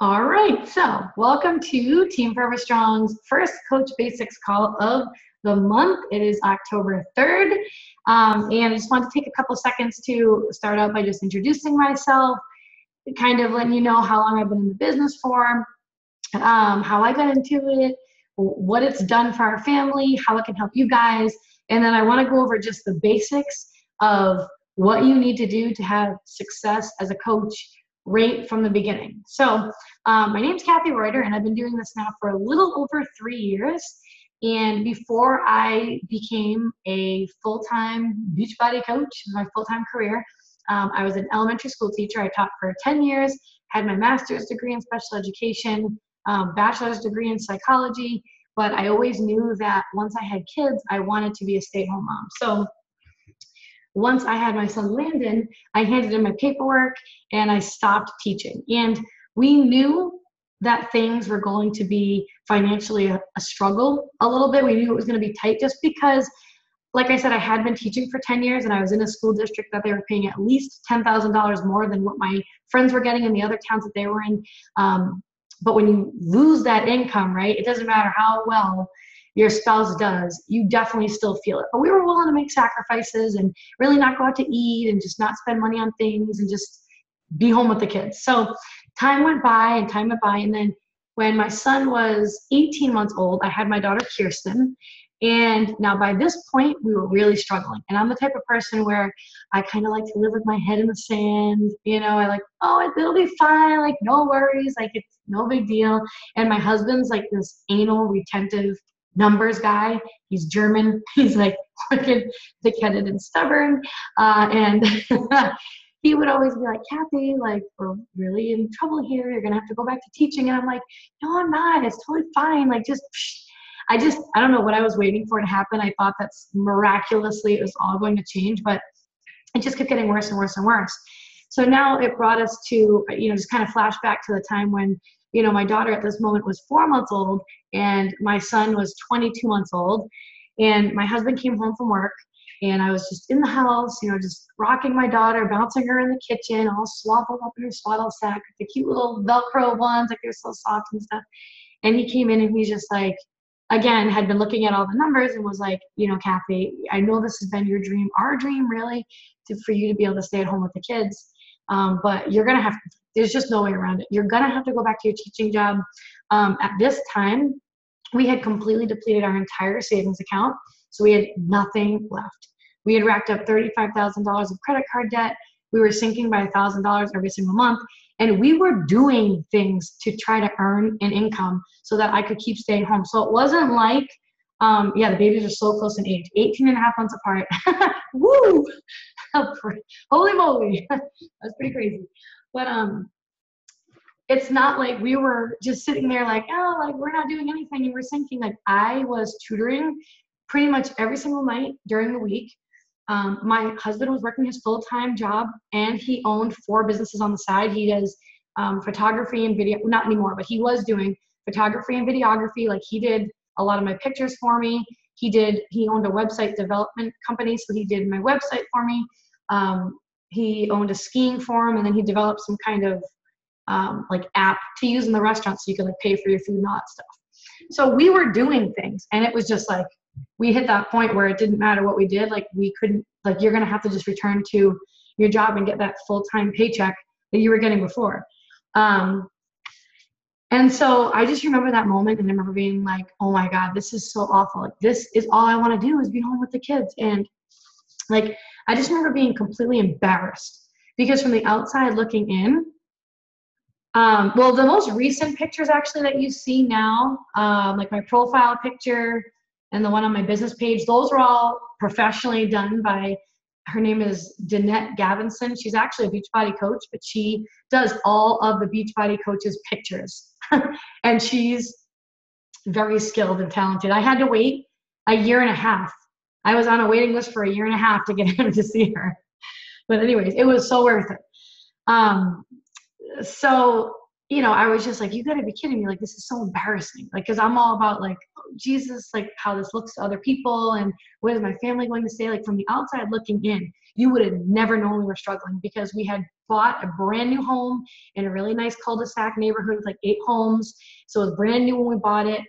All right, so welcome to Team Forever Strong's first Coach Basics call of the month. It is October 3rd, and I just want to take a couple seconds to start out by just introducing myself, kind of letting you know how long I've been in the business for, how I got into it, what it's done for our family, how it can help you guys, and then I want to go over just the basics of what you need to do to have success as a coach right from the beginning. So my name's Kathy Reuter, and I've been doing this now for a little over 3 years. And before I became a full-time Beachbody coach, my full-time career, I was an elementary school teacher. I taught for 10 years, had my master's degree in special education, bachelor's degree in psychology, but I always knew that once I had kids, I wanted to be a stay-at-home mom. So once I had my son Landon, I handed in my paperwork and I stopped teaching. And we knew that things were going to be financially a struggle a little bit. We knew it was going to be tight just because, like I said, I had been teaching for 10 years and I was in a school district that they were paying at least $10,000 more than what my friends were getting in the other towns that they were in. But when you lose that income, right, it doesn't matter how well your spouse does, you definitely still feel it. But we were willing to make sacrifices and really not go out to eat and just not spend money on things and just be home with the kids. So time went by. And then when my son was 18 months old, I had my daughter Kirsten. And now by this point, we were really struggling. And I'm the type of person where I kind of like to live with my head in the sand. You know, I like, oh, it'll be fine. Like, no worries. Like, it's no big deal. And my husband's like this anal retentive numbers guy. He's German. He's like freaking thick-headed and stubborn. And he would always be like, Kathy, like, we're really in trouble here. You're going to have to go back to teaching. And I'm like, no, I'm not. It's totally fine. Like, I don't know what I was waiting for to happen. I thought that miraculously it was all going to change, but it just kept getting worse and worse and worse. So now it brought us to, just kind of flash back to the time when, my daughter at this moment was 4 months old and my son was 22 months old. And my husband came home from work and I was just in the house, just rocking my daughter, bouncing her in the kitchen, all swaddled up in her swaddle sack, the cute little Velcro ones, like they're so soft and stuff. And he came in and he's just like, again, had been looking at all the numbers and was like, Kathy, I know this has been your dream, our dream really, for you to be able to stay at home with the kids. But you're going to have, there's just no way around it. You're going to have to go back to your teaching job. At this time, we had completely depleted our entire savings account. So we had nothing left. We had racked up $35,000 of credit card debt. We were sinking by $1,000 every single month. And we were doing things to try to earn an income so that I could keep staying home. So it wasn't like, the babies are so close in age, 18 and a half months apart. Woo! Holy moly. That's pretty crazy. But it's not like we were just sitting there like, oh, like we're not doing anything and we're sinking. Like I was tutoring pretty much every single night during the week. My husband was working his full-time job and he owned 4 businesses on the side. He does photography and video, not anymore, but he was doing photography and videography. Like he did a lot of my pictures for me. He owned a website development company, so he did my website for me. He owned a skiing forum, and then he developed some kind of like app to use in the restaurant so you could like pay for your food and all that stuff. So we were doing things, and it was just like we hit that point where it didn't matter what we did. Like we couldn't, like you're going to have to just return to your job and get that full-time paycheck that you were getting before. And so I just remember that moment, and I remember being like, oh my God, this is so awful. Like this is all I want to do is be home with the kids. And like, I just remember being completely embarrassed because from the outside looking in, well, the most recent pictures actually that you see now, like my profile picture and the one on my business page, those were all professionally done by, her name is Danette Gavinson. She's actually a Beachbody coach, but she does all of the Beachbody coaches' pictures. And she's very skilled and talented. I had to wait a year and a half. I was on a waiting list for a year and a half to get him to see her. But anyways, it was so worth it. So, I was just like, you gotta be kidding me. Like, this is so embarrassing. Like, cause I'm all about like, oh, Jesus, like how this looks to other people and what is my family going to say? Like from the outside looking in, you would have never known we were struggling, because we had bought a brand new home in a really nice cul-de-sac neighborhood with like 8 homes. So it was brand new when we bought it.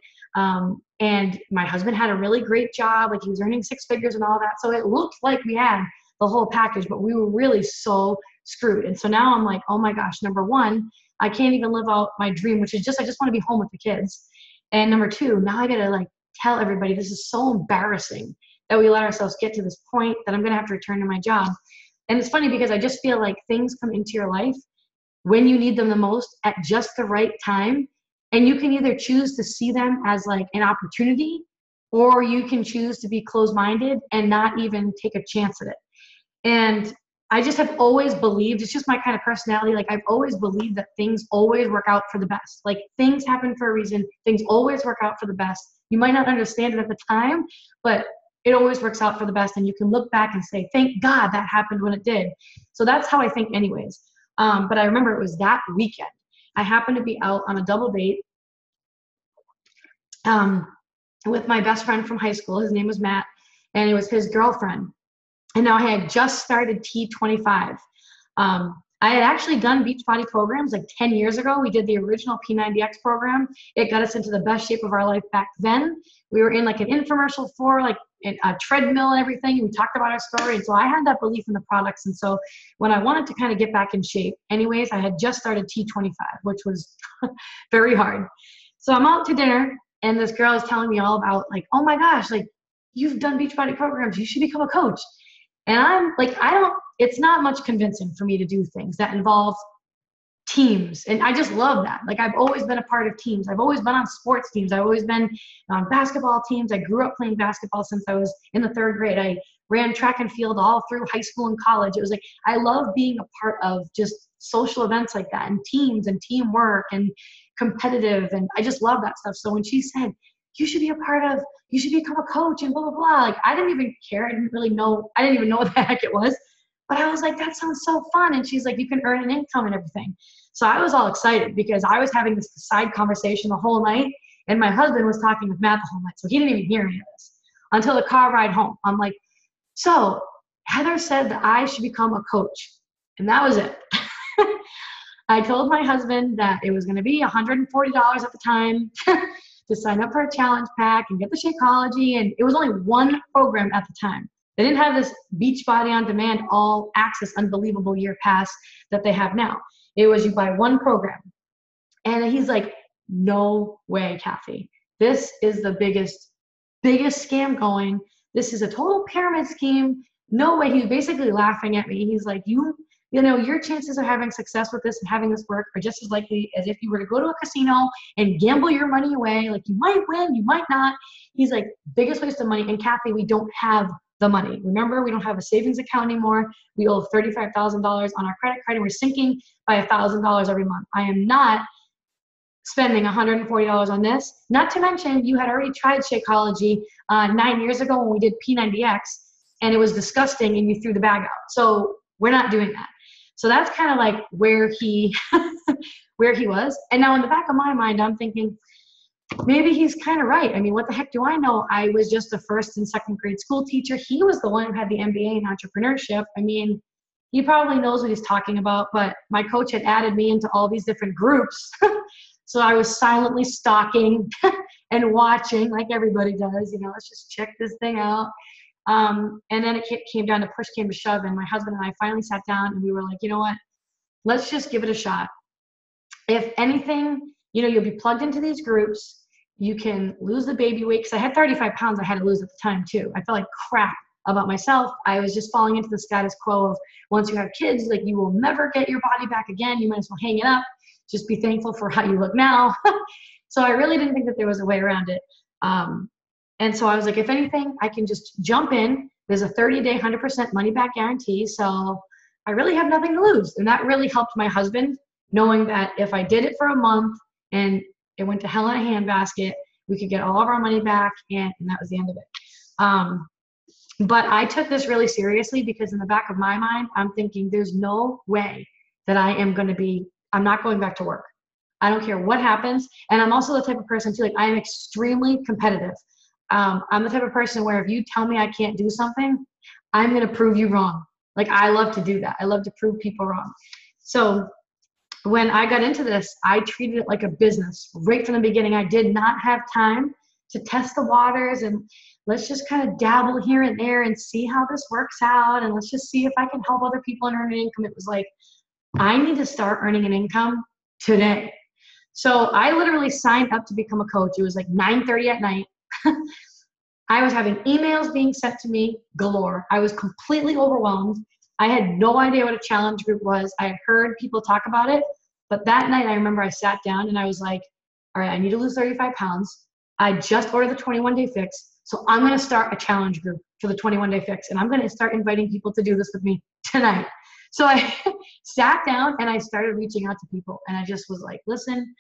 And my husband had a really great job. Like, he was earning 6 figures and all that. So it looked like we had the whole package, but we were really so screwed. And so now I'm like, oh my gosh, number one, I can't even live out my dream, which is just, I just want to be home with the kids. And number two, now I got to like tell everybody, this is so embarrassing that we let ourselves get to this point that I'm going to have to return to my job. And it's funny because I just feel like things come into your life when you need them the most at just the right time. And you can either choose to see them as like an opportunity, or you can choose to be closed-minded and not even take a chance at it. And I just have always believed, it's just my kind of personality, like I've always believed that things always work out for the best. Like, things happen for a reason. Things always work out for the best. You might not understand it at the time, but it always works out for the best. And you can look back and say, thank God that happened when it did. So that's how I think anyways. But I remember it was that weekend. I happened to be out on a double date with my best friend from high school. His name was Matt, and it was his girlfriend. And now I had just started T25. I had actually done Beachbody programs like 10 years ago. We did the original P90X program. It got us into the best shape of our life back then. We were in like an infomercial for like a treadmill and everything. And we talked about our story. And so I had that belief in the products. And so when I wanted to kind of get back in shape, anyways, I had just started T25, which was very hard. So I'm out to dinner, and this girl is telling me all about like, oh my gosh, like, you've done Beachbody programs, you should become a coach. And I'm like, it's not much convincing for me to do things that involve teams. And I just love that. Like, I've always been a part of teams. I've always been on sports teams. I've always been on basketball teams. I grew up playing basketball since I was in the 3rd grade. I ran track and field all through high school and college. It was like, I love being a part of just social events like that, and teams and teamwork and competitive. And I just love that stuff. So when she said, you should become a coach and blah, blah, blah. Like, I didn't even care. I didn't even know what the heck it was. But I was like, that sounds so fun. And she's like, you can earn an income and everything. So I was all excited because I was having this side conversation the whole night. And my husband was talking with Matt the whole night. So he didn't even hear any of this until the car ride home. I'm like, so Heather said that I should become a coach. And that was it. I told my husband that it was going to be $140 at the time to sign up for a challenge pack and get the Shakeology. And it was only one program at the time. They didn't have this Beachbody on Demand all access unbelievable year pass that they have now. It was you buy one program. And he's like, no way, Kathy. This is the biggest scam going. This is a total pyramid scheme. No way. He was basically laughing at me. He's like, you know, your chances of having success with this and having this work are just as likely as if you were to go to a casino and gamble your money away. Like, you might win, you might not. He's like, biggest waste of money. And Kathy, we don't have the money. Remember, we don't have a savings account anymore. We owe $35,000 on our credit card, and we're sinking by $1,000 every month. I am not spending $140 on this. Not to mention, you had already tried Shakeology 9 years ago when we did P90X, and it was disgusting, and you threw the bag out. So we're not doing that. So that's kind of like where he was. And now in the back of my mind, I'm thinking, maybe he's kind of right. I mean, what the heck do I know? I was just a 1st and 2nd grade school teacher. He was the one who had the MBA in entrepreneurship. I mean, he probably knows what he's talking about, but my coach had added me into all these different groups. So I was silently stalking and watching like everybody does, you know, let's just check this thing out. And then it came down to push came to shove, and my husband and I finally sat down and we were like, you know what, let's just give it a shot. If anything, you know, you'll be plugged into these groups. You can lose the baby weight, because I had 35 pounds I had to lose at the time too. I felt like crap about myself. I was just falling into the status quo of, once you have kids, like, you will never get your body back again. You might as well hang it up. Just be thankful for how you look now. So I really didn't think that there was a way around it. And so I was like, if anything, I can just jump in. There's a 30-day, 100% money back guarantee. So I really have nothing to lose. And that really helped my husband, knowing that if I did it for a month and it went to hell in a handbasket, we could get all of our money back, and that was the end of it. But I took this really seriously, because in the back of my mind, I'm thinking, there's no way that I'm not going back to work. I don't care what happens. And I'm also the type of person too, like, I am extremely competitive. I'm the type of person where if you tell me I can't do something, I'm going to prove you wrong. Like, I love to do that. I love to prove people wrong. So when I got into this, I treated it like a business right from the beginning. I did not have time to test the waters and let's just kind of dabble here and there and see how this works out. And let's just see if I can help other people and earn an income. It was like, I need to start earning an income today. So I literally signed up to become a coach. It was like 9:30 at night. I was having emails being sent to me galore. I was completely overwhelmed. I had no idea what a challenge group was. I had heard people talk about it, but that night I remember I sat down and I was like, all right, I need to lose 35 pounds. I just ordered the 21-day fix. So I'm going to start a challenge group for the 21-day fix. And I'm going to start inviting people to do this with me tonight. So I sat down and I started reaching out to people. And I just was like, listen,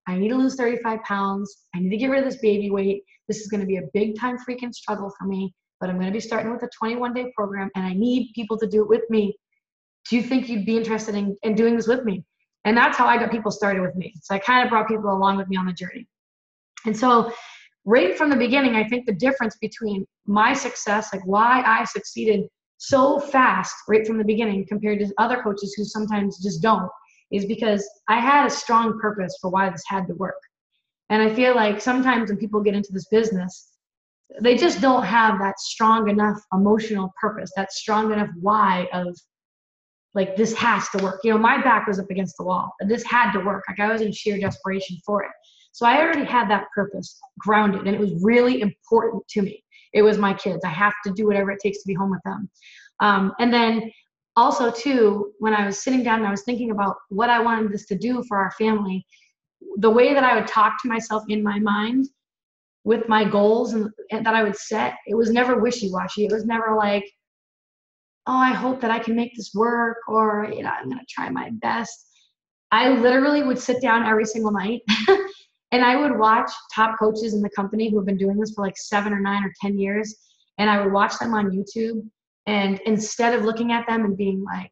I need to lose 35 pounds. I need to get rid of this baby weight. This is going to be a big time freaking struggle for me, but I'm going to be starting with a 21-day program and I need people to do it with me. Do you think you'd be interested in doing this with me? And that's how I got people started with me. So I kind of brought people along with me on the journey. And so right from the beginning, I think the difference between my success, like why I succeeded so fast right from the beginning compared to other coaches who sometimes just don't, is because I had a strong purpose for why this had to work. And I feel like sometimes when people get into this business, they just don't have that strong enough emotional purpose, that strong enough why of like, this has to work. You know, my back was up against the wall. This had to work. Like, I was in sheer desperation for it. So I already had that purpose grounded, and it was really important to me. It was my kids. I have to do whatever it takes to be home with them. And then also, too, when I was sitting down and I was thinking about what I wanted this to do for our family, the way that I would talk to myself in my mind with my goals and that I would set, it was never wishy-washy. It was never like, oh, I hope that I can make this work, or, you know, I'm going to try my best. I literally would sit down every single night and I would watch top coaches in the company who have been doing this for like 7 or 9 or 10 years. And I would watch them on YouTube. And instead of looking at them and being like,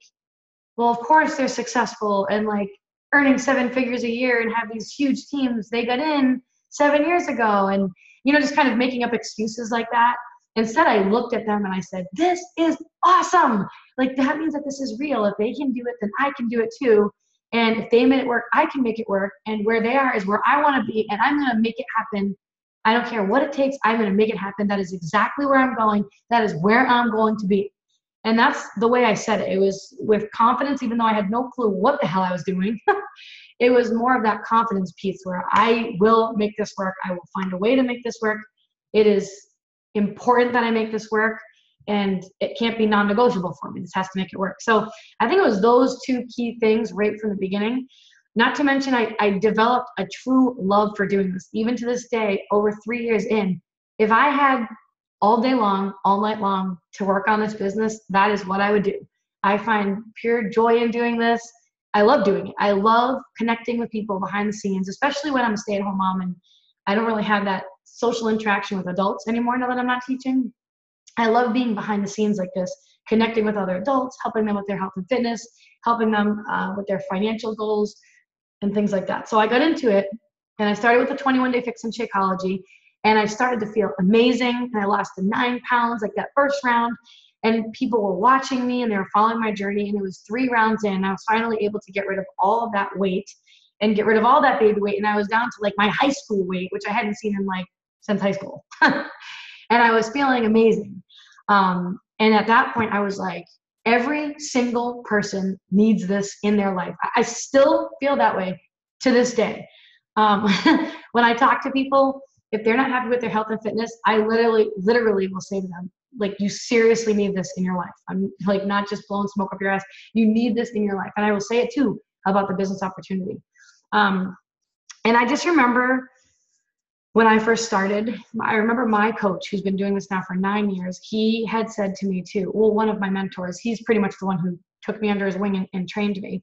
well, of course they're successful and like earning 7 figures a year and have these huge teams, they got in 7 years ago. And, you know, just kind of making up excuses like that. Instead, I looked at them and I said, this is awesome. Like, that means that this is real. If they can do it, then I can do it too. And if they made it work, I can make it work. And where they are is where I want to be. And I'm going to make it happen. I don't care what it takes. I'm going to make it happen. That is exactly where I'm going. That is where I'm going to be. And that's the way I said it. It was with confidence, even though I had no clue what the hell I was doing. It was more of that confidence piece where I will make this work. I will find a way to make this work. It is important that I make this work, and it can't be non-negotiable for me. This has to make it work. So I think it was those 2 key things right from the beginning. Not to mention, I developed a true love for doing this. Even to this day, over 3 years in, if I had all day long, all night long to work on this business, that is what I would do. I find pure joy in doing this. I love doing it. I love connecting with people behind the scenes, especially when I'm a stay-at-home mom and I don't really have that social interaction with adults anymore now that I'm not teaching. I love being behind the scenes like this, connecting with other adults, helping them with their health and fitness, helping them with their financial goals and things like that. So I got into it and I started with the 21-day fix in Shakeology, and I started to feel amazing. And I lost the 9 pounds like that first round, and people were watching me and they were following my journey. And it was 3 rounds in, I was finally able to get rid of all of that weight and get rid of all that baby weight. And I was down to like my high school weight, which I hadn't seen in like since high school. And I was feeling amazing. And at that point I was like, every single person needs this in their life. I still feel that way to this day. When I talk to people, if they're not happy with their health and fitness, I literally will say to them, like, you seriously need this in your life. I'm like, not just blowing smoke up your ass. You need this in your life. And I will say it too about the business opportunity. And I just remember when I first started, I remember my coach, who's been doing this now for 9 years, he had said to me too, well, one of my mentors, he's pretty much the one who took me under his wing and trained me.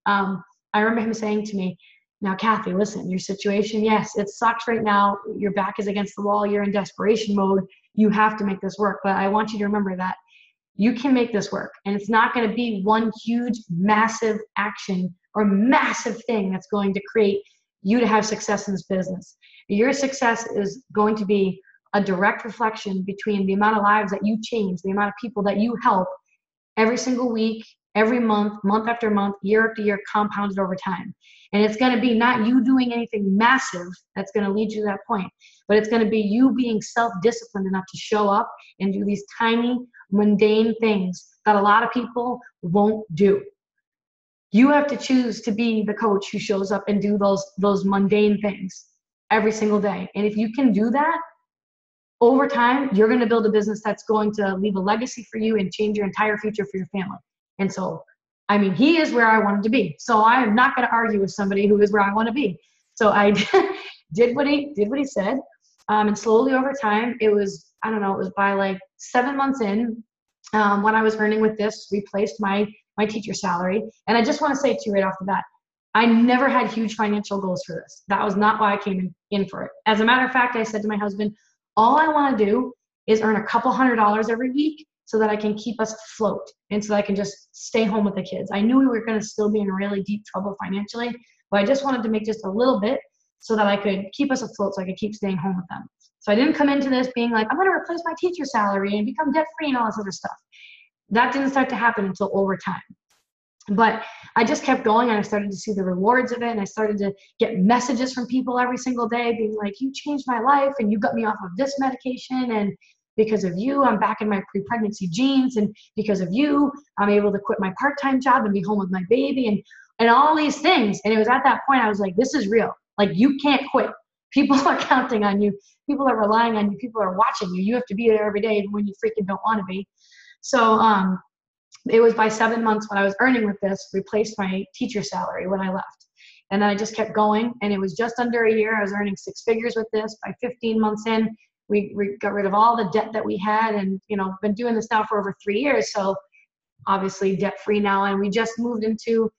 I remember him saying to me, now, Kathy, listen, your situation, yes, it sucks right now. Your back is against the wall. You're in desperation mode. You have to make this work. But I want you to remember that you can make this work. And it's not going to be one huge, massive action or massive thing that's going to create you to have success in this business. Your success is going to be a direct reflection between the amount of lives that you change, the amount of people that you help, every single week, every month, month after month, year after year, compounded over time. And it's going to be not you doing anything massive that's going to lead you to that point, but it's going to be you being self-disciplined enough to show up and do these tiny, mundane things that a lot of people won't do. You have to choose to be the coach who shows up and do those mundane things every single day. And if you can do that, over time, you're going to build a business that's going to leave a legacy for you and change your entire future for your family. And so, I mean, he is where I wanted to be. So I am not going to argue with somebody who is where I want to be. So I did what he said. And slowly over time, it was, I don't know, it was by like 7 months in, when I was earning with this, replaced my teacher salary. And I just want to say to you right off the bat, I never had huge financial goals for this. That was not why I came in for it. As a matter of fact, I said to my husband, all I want to do is earn a couple $100 every week so that I can keep us afloat and so that I can just stay home with the kids. I knew we were going to still be in really deep trouble financially, but I just wanted to make just a little bit so that I could keep us afloat, so I could keep staying home with them. So I didn't come into this being like, I'm going to replace my teacher salary and become debt-free and all this other stuff. That didn't start to happen until over time. But I just kept going, and I started to see the rewards of it, and I started to get messages from people every single day being like, you changed my life, and you got me off of this medication, and because of you, I'm back in my pre-pregnancy jeans, and because of you, I'm able to quit my part-time job and be home with my baby, and all these things. And it was at that point I was like, this is real. Like, you can't quit. People are counting on you. People are relying on you. People are watching you. You have to be there every day when you freaking don't want to be. So it was by 7 months when I was earning with this, replaced my teacher salary when I left. And then I just kept going, and it was just under a year. I was earning 6 figures with this. By 15 months in, we got rid of all the debt that we had, and been doing this now for over 3 years. So obviously debt free now. And we just moved into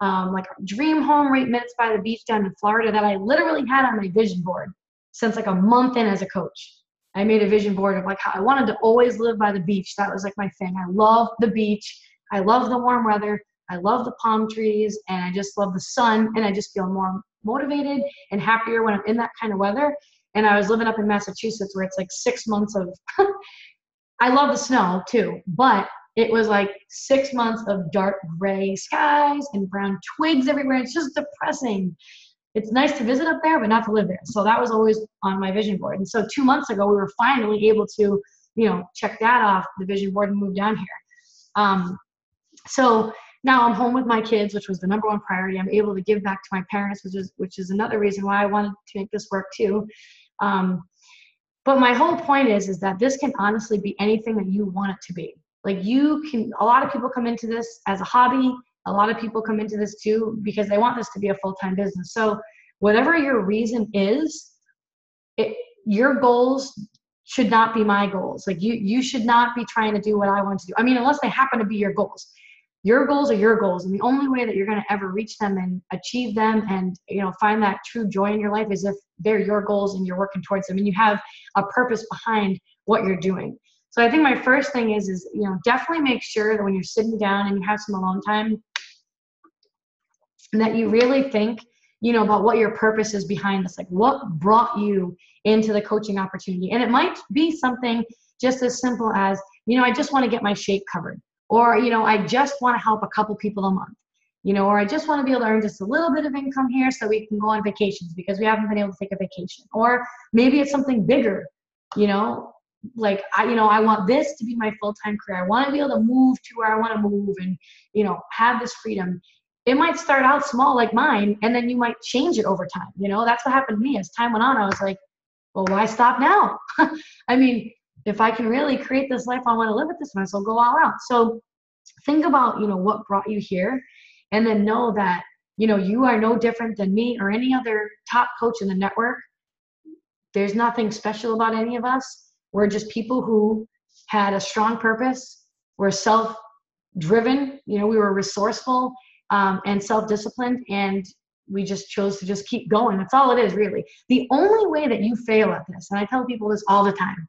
like a dream home right minutes by the beach down in Florida that I literally had on my vision board since like a month in as a coach. I made a vision board of like how I wanted to always live by the beach. That was like my thing. I love the beach. I love the warm weather. I love the palm trees, and I just love the sun, and I just feel more motivated and happier when I'm in that kind of weather. And I was living up in Massachusetts where it's like 6 months of, I love the snow too, but it was like 6 months of dark gray skies and brown twigs everywhere. It's just depressing. It's nice to visit up there, but not to live there. So that was always on my vision board. And so 2 months ago, we were finally able to, check that off the vision board and move down here. So now I'm home with my kids, which was the number one priority. I'm able to give back to my parents, which is another reason why I wanted to make this work too. But my whole point is that this can honestly be anything that you want it to be. Like a lot of people come into this as a hobby. A lot of people come into this too because they want this to be a full-time business. So whatever your reason is, your goals should not be my goals. Like you should not be trying to do what I want to do. I mean, unless they happen to be your goals. Your goals are your goals. And the only way that you're going to ever reach them and achieve them and, find that true joy in your life is if they're your goals and you're working towards them and you have a purpose behind what you're doing. So I think my first thing is definitely make sure that when you're sitting down and you have some alone time, that you really think, about what your purpose is behind this. Like, what brought you into the coaching opportunity? And it might be something just as simple as, I just want to get my shape covered. Or, I just want to help a couple people a month. Or I just want to be able to earn just a little bit of income here so we can go on vacations because we haven't been able to take a vacation. Or maybe it's something bigger, like I want this to be my full-time career. I want to be able to move to where I want to move and, have this freedom. It might start out small like mine, and then you might change it over time. That's what happened to me. As time went on, I was like, well, why stop now? I mean, if I can really create this life I want to live with, this might as well go all out. So think about, what brought you here, and then know that, you are no different than me or any other top coach in the network. There's nothing special about any of us. We're just people who had a strong purpose. We're self-driven. We were resourceful and self-disciplined, and we just chose to just keep going. That's all it is, really. The only way that you fail at this, and I tell people this all the time,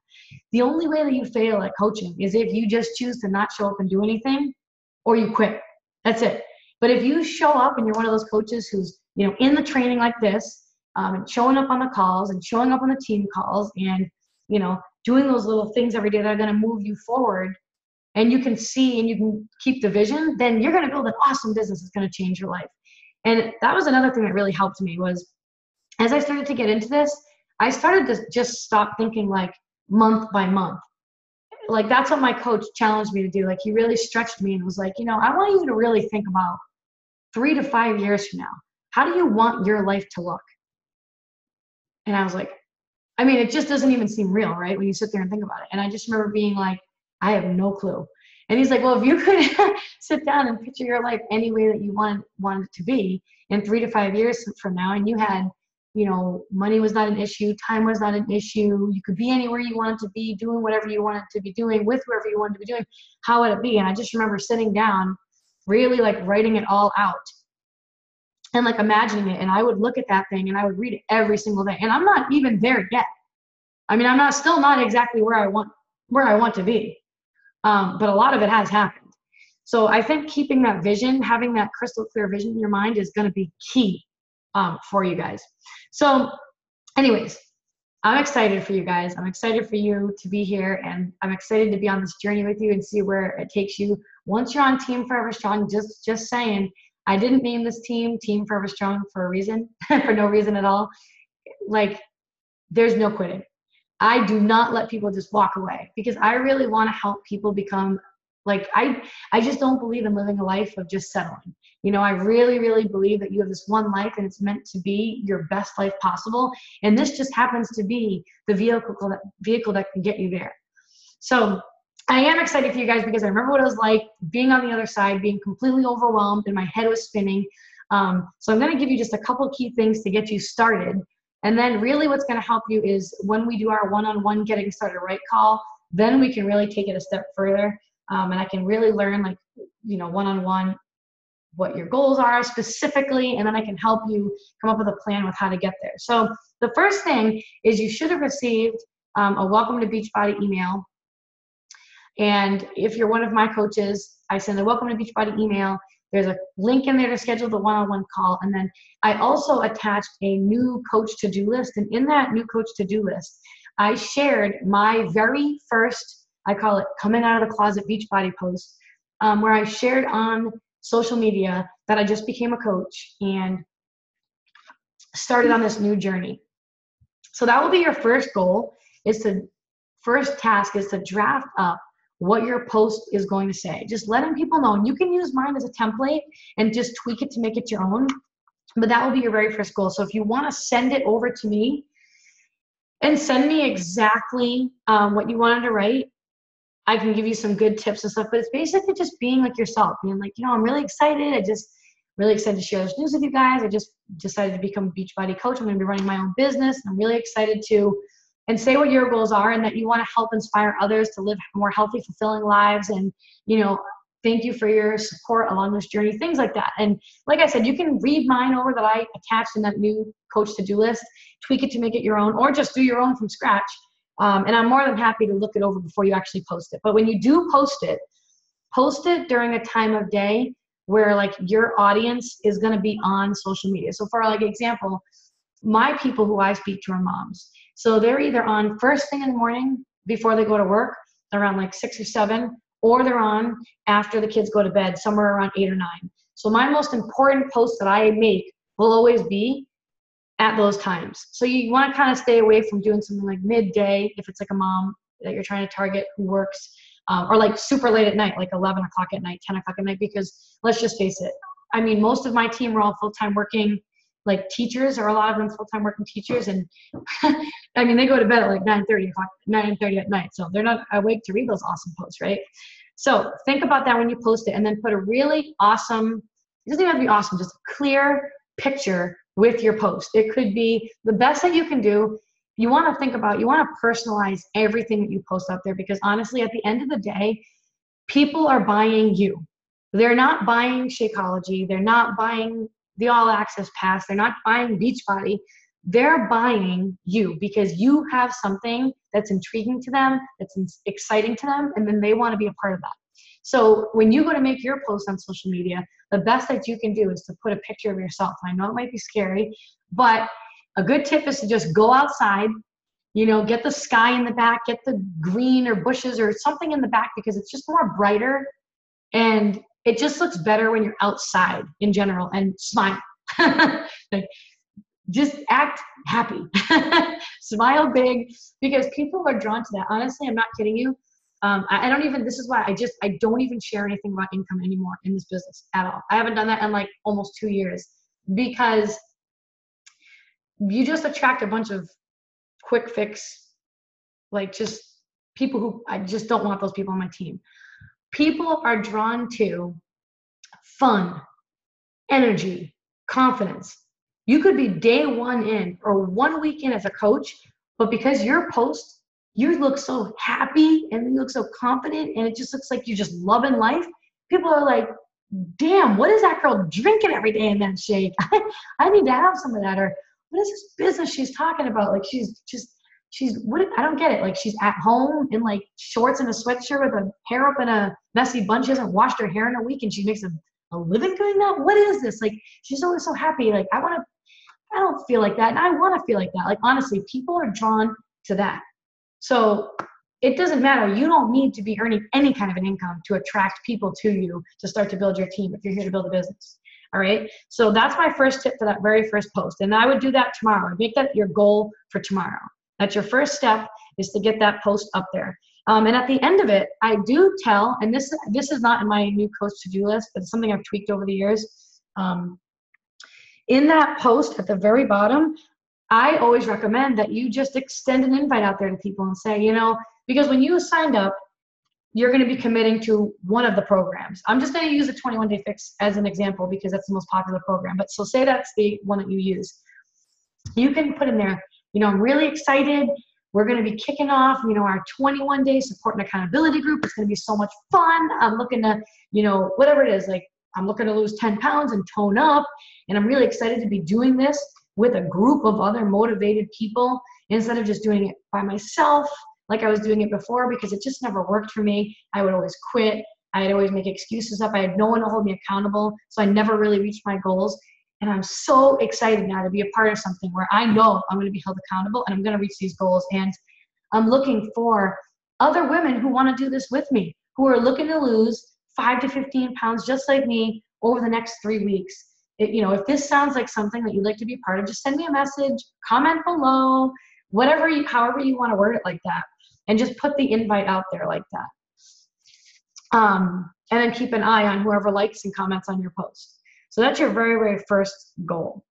the only way that you fail at coaching is if you just choose to not show up and do anything, or you quit. That's it. But if you show up and you're one of those coaches who's, in the training like this, and showing up on the calls and showing up on the team calls and, doing those little things every day that are going to move you forward, and you can see and you can keep the vision, then you're going to build an awesome business that's going to change your life. And that was another thing that really helped me was as I started to get into this, I started to just stop thinking like month by month. Like that's what my coach challenged me to do. Like he really stretched me and was like, I want you to really think about 3 to 5 years from now. How do you want your life to look? And I was like, it just doesn't even seem real, right? When you sit there and think about it. And I just remember being like, I have no clue. And he's like, well, if you could sit down and picture your life any way that you want it to be in 3 to 5 years from now, and you had, money was not an issue, time was not an issue, you could be anywhere you wanted to be, doing whatever you wanted to be doing, with whoever you wanted to be doing, how would it be? And I just remember sitting down, really like writing it all out and like imagining it. And I would look at that thing and I would read it every single day. And I'm not even there yet. I'm still not exactly where I want to be. But a lot of it has happened. So I think keeping that vision, having that crystal clear vision in your mind is going to be key for you guys. So anyways, I'm excited for you guys. I'm excited for you to be here, and I'm excited to be on this journey with you and see where it takes you. Once you're on Team Forever Strong, just saying, I didn't name this team Forever Strong for a reason, for no reason at all. Like, there's no quitting. I do not let people just walk away because I really want to help people become like, I just don't believe in living a life of just settling. I really, really believe that you have this one life and it's meant to be your best life possible. And this just happens to be the vehicle that can get you there. So I am excited for you guys because I remember what it was like being on the other side, being completely overwhelmed and my head was spinning. So I'm going to give you just a couple key things to get you started. And then really what's going to help you is when we do our one-on-one getting started right call, then we can really take it a step further. And I can really learn like, one-on-one what your goals are specifically, and then I can help you come up with a plan with how to get there. So the first thing is you should have received a welcome to Beachbody email. And if you're one of my coaches, I send a welcome to Beachbody email. There's a link in there to schedule the one-on-one call. And then I also attached a new coach to-do list. And in that new coach to-do list, I shared my very first, I call it coming out of the closet Beachbody post, where I shared on social media that I just became a coach and started on this new journey. So that will be your first goal, first task is to draft up what your post is going to say. Just letting people know. And you can use mine as a template and just tweak it to make it your own. But that will be your very first goal. So if you want to send it over to me and send me exactly what you wanted to write, I can give you some good tips and stuff. But it's basically just being like yourself, being like, I'm really excited. Really excited to share this news with you guys. I just decided to become a Beachbody coach. I'm going to be running my own business. I'm really excited and say what your goals are and that you want to help inspire others to live more healthy, fulfilling lives. And, thank you for your support along this journey, things like that. And like I said, you can read mine over that I attached in that new coach to-do list, tweak it to make it your own, or just do your own from scratch. And I'm more than happy to look it over before you actually post it. But when you do post it during a time of day where like your audience is going to be on social media. So for like example, my people who I speak to are moms. So they're either on first thing in the morning before they go to work around like 6 or 7, or they're on after the kids go to bed somewhere around 8 or 9. So my most important posts that I make will always be at those times. So you want to kind of stay away from doing something like midday if it's like a mom that you're trying to target who works, or like super late at night, like 11 o'clock at night, 10 o'clock at night, because let's just face it. Most of my team are all full-time working like teachers, or a lot of them full-time working teachers. And they go to bed at like 9:30 at night. So they're not awake to read those awesome posts, right? So think about that when you post it, and then put a really awesome, it doesn't even have to be awesome, just a clear picture with your post. It could be the best that you can do. You want to personalize everything that you post out there, because honestly, at the end of the day, people are buying you. They're not buying Shakeology. They're not buying the All Access Pass. They're not buying Beachbody. They're buying you because you have something that's intriguing to them, that's exciting to them, and then they want to be a part of that. So when you go to make your post on social media, the best that you can do is to put a picture of yourself. I know it might be scary, but a good tip is to just go outside, You know, get the sky in the back, get the green or bushes or something in the back, because it's just more brighter and it just looks better when you're outside in general. And smile. Like, just act happy. Smile big, because people are drawn to that. Honestly, I'm not kidding you. I don't even, this is why I don't even share anything about income anymore in this business at all. I haven't done that in like almost 2 years, because you just attract a bunch of quick fix, like just people who, I just don't want those people on my team. People are drawn to fun, energy, confidence. You could be day one in or 1 week in as a coach, but because your post, you look so happy and you look so confident and it just looks like you're just loving life. People are like, damn, what is that girl drinking every day in that shake? I need to have some of that. Or what is this business she's talking about? Like, what, I don't get it. Like, she's at home in like shorts and a sweatshirt with her hair up in a messy bun. She hasn't washed her hair in a week and she makes a living doing that. What is this? Like, she's always so happy. Like, I don't feel like that. And I want to feel like that. Like, honestly, people are drawn to that. So it doesn't matter. You don't need to be earning any kind of an income to attract people to you to start to build your team if you're here to build a business. All right. So that's my first tip for that very first post. And I would do that tomorrow. Make that your goal for tomorrow. That's your first step, is to get that post up there. And at the end of it, I do tell, and this is not in my new coach to-do list, but it's something I've tweaked over the years. In that post at the very bottom, I always recommend that you just extend an invite out there to people and say, you know, because when you signed up, you're going to be committing to one of the programs. I'm just going to use the 21 Day Fix as an example because that's the most popular program. But so say that's the one that you use. You can put in there, you know, I'm really excited. We're going to be kicking off, you know, our 21 Day Support and Accountability Group. It's going to be so much fun. I'm looking to, you know, whatever it is, like I'm looking to lose 10 pounds and tone up. And I'm really excited to be doing this with a group of other motivated people instead of just doing it by myself like I was doing it before, because it just never worked for me. I would always quit. I'd always make excuses up. I had no one to hold me accountable. So I never really reached my goals. And I'm so excited now to be a part of something where I know I'm going to be held accountable and I'm going to reach these goals. And I'm looking for other women who want to do this with me, who are looking to lose 5 to 15 pounds just like me over the next 3 weeks. You know, if this sounds like something that you'd like to be a part of, just send me a message, comment below, however you want to word it like that, and just put the invite out there like that. And then keep an eye on whoever likes and comments on your post. So that's your very, very first goal.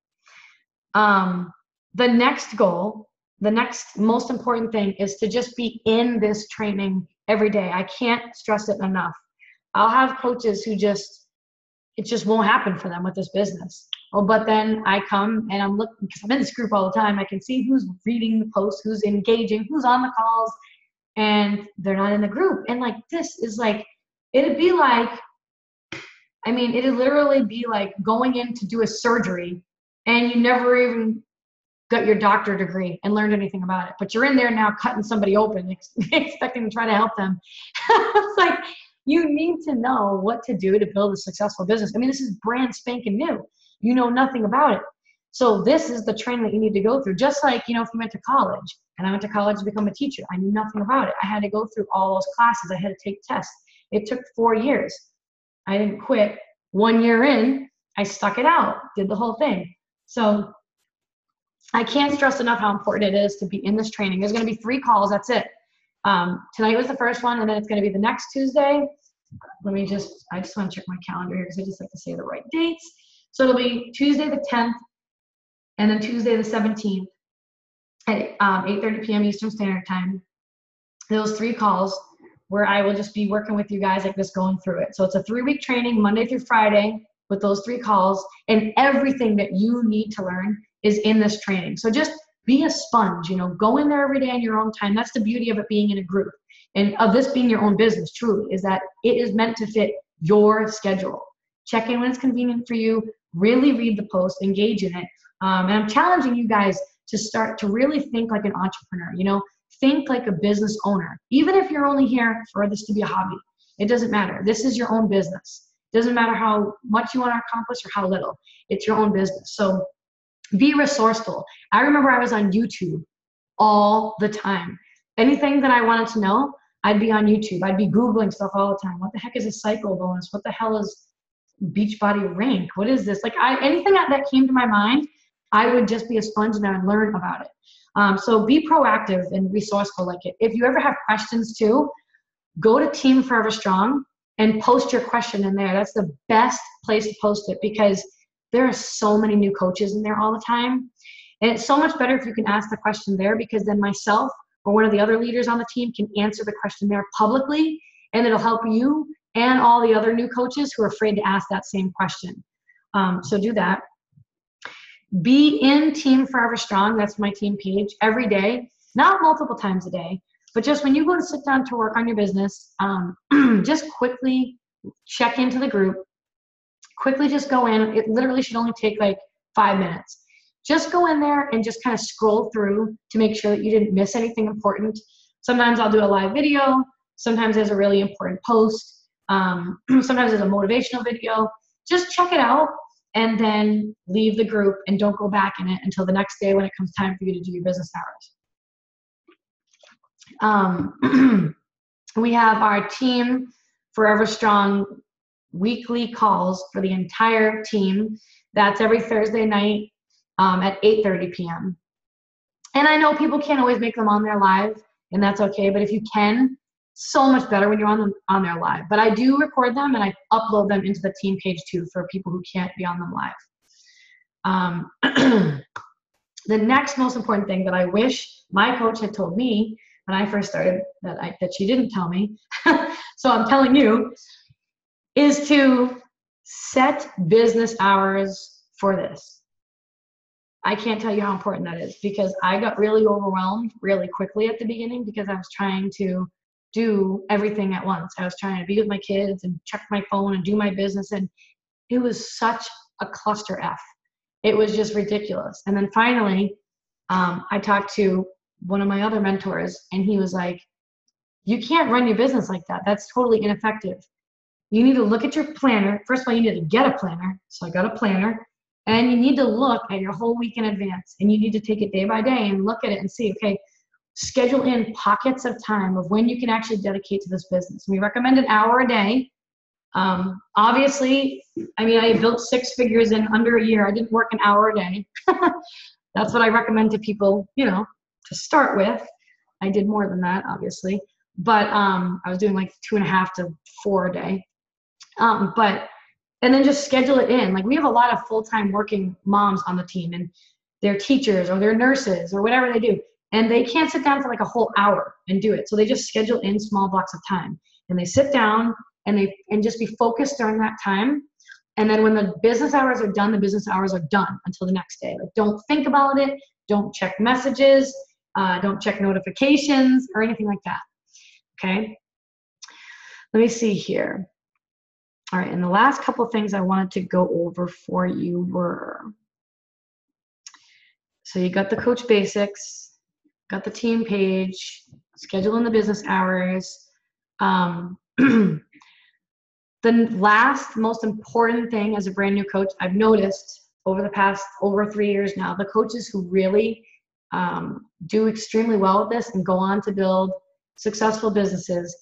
The next goal, the next most important thing is to just be in this training every day. I can't stress it enough. I'll have coaches who it just won't happen for them with this business. Oh, but then I come and I'm looking, because I'm in this group all the time. I can see who's reading the post, who's engaging, who's on the calls, and they're not in the group. And like, this is like, it'd literally be like going in to do a surgery and you never even got your doctorate degree and learned anything about it. But you're in there now cutting somebody open, expecting to try to help them. It's like, you need to know what to do to build a successful business. I mean, this is brand spanking new. You know nothing about it. So this is the training that you need to go through. Just like, you know, if you went to college, and I went to college to become a teacher, I knew nothing about it. I had to go through all those classes. I had to take tests. It took 4 years. I didn't quit. 1 year in, I stuck it out, did the whole thing. So I can't stress enough how important it is to be in this training. There's going to be 3 calls. That's it. Tonight was the first one, and then it's going to be the next Tuesday. I just want to check my calendar here because I just like to say the right dates. So it'll be Tuesday the 10th and then Tuesday the 17th at 8:30 p.m. Eastern Standard Time. Those 3 calls where I will just be working with you guys like this, going through it. So it's a 3-week training, Monday through Friday, with those 3 calls, and everything that you need to learn is in this training. So just be a sponge, you know, go in there every day in your own time. That's the beauty of it being in a group and of this being your own business, truly, is that it is meant to fit your schedule. Check in when it's convenient for you, really read the post, engage in it. And I'm challenging you guys to start to really think like an entrepreneur, you know, think like a business owner. Even if you're only here for this to be a hobby, it doesn't matter. This is your own business. It doesn't matter how much you want to accomplish or how little. It's your own business. So be resourceful. I remember I was on YouTube all the time. Anything that I wanted to know, I'd be on YouTube. I'd be Googling stuff all the time. What the heck is a cycle bonus? What the hell is Beachbody rank? What is this? Like anything that came to my mind, I would just be a sponge and I would learn about it. So be proactive and resourceful like it. If you ever have questions too, go to Team Forever Strong and post your question in there. That's the best place to post it because there are so many new coaches in there all the time. And it's so much better if you can ask the question there because then myself or one of the other leaders on the team can answer the question there publicly, and it'll help you and all the other new coaches who are afraid to ask that same question. So do that. Be in Team Forever Strong. That's my team page every day, not multiple times a day, but just when you go to sit down to work on your business, just quickly check into the group. Quickly just go in. It literally should only take like 5 minutes. Just go in there and just kind of scroll through to make sure that you didn't miss anything important. Sometimes I'll do a live video. Sometimes there's a really important post. Sometimes there's a motivational video. Just check it out and then leave the group and don't go back in it until the next day when it comes time for you to do your business hours. We have our Team Forever Strong weekly calls for the entire team. That's every Thursday night at 8:30 p.m. And I know people can't always make them on there live, and that's okay, but if you can, so much better when you're on there live. But I do record them and I upload them into the team page too for people who can't be on them live. The next most important thing that I wish my coach had told me when I first started that she didn't tell me, so I'm telling you, is to set business hours for this. I can't tell you how important that is because I got really overwhelmed really quickly at the beginning because I was trying to do everything at once. I was trying to be with my kids and check my phone and do my business, and it was such a cluster F. It was just ridiculous. And then finally, I talked to one of my other mentors, and he was like, you can't run your business like that. That's totally ineffective. You need to look at your planner. First of all, you need to get a planner. So I got a planner. And you need to look at your whole week in advance. And you need to take it day by day and look at it and see, okay, schedule in pockets of time of when you can actually dedicate to this business. We recommend an hour a day. Obviously, I mean, I built 6 figures in under a year. I didn't work an hour a day. That's what I recommend to people, to start with. I did more than that, obviously. But I was doing like 2.5 to 4 a day. And then just schedule it in. Like we have a lot of full-time working moms on the team, and they're teachers or they're nurses or whatever they do. And they can't sit down for like a whole hour and do it. So they just schedule in small blocks of time, and they sit down and just be focused during that time. And then when the business hours are done, the business hours are done until the next day. Like don't think about it. Don't check messages. Don't check notifications or anything like that. Okay. Let me see here. All right, and the last couple of things I wanted to go over for you were, so you got the Coach Basics, got the team page, scheduling the business hours. The last most important thing as a brand new coach, I've noticed over the past over 3 years now, the coaches who really do extremely well with this and go on to build successful businesses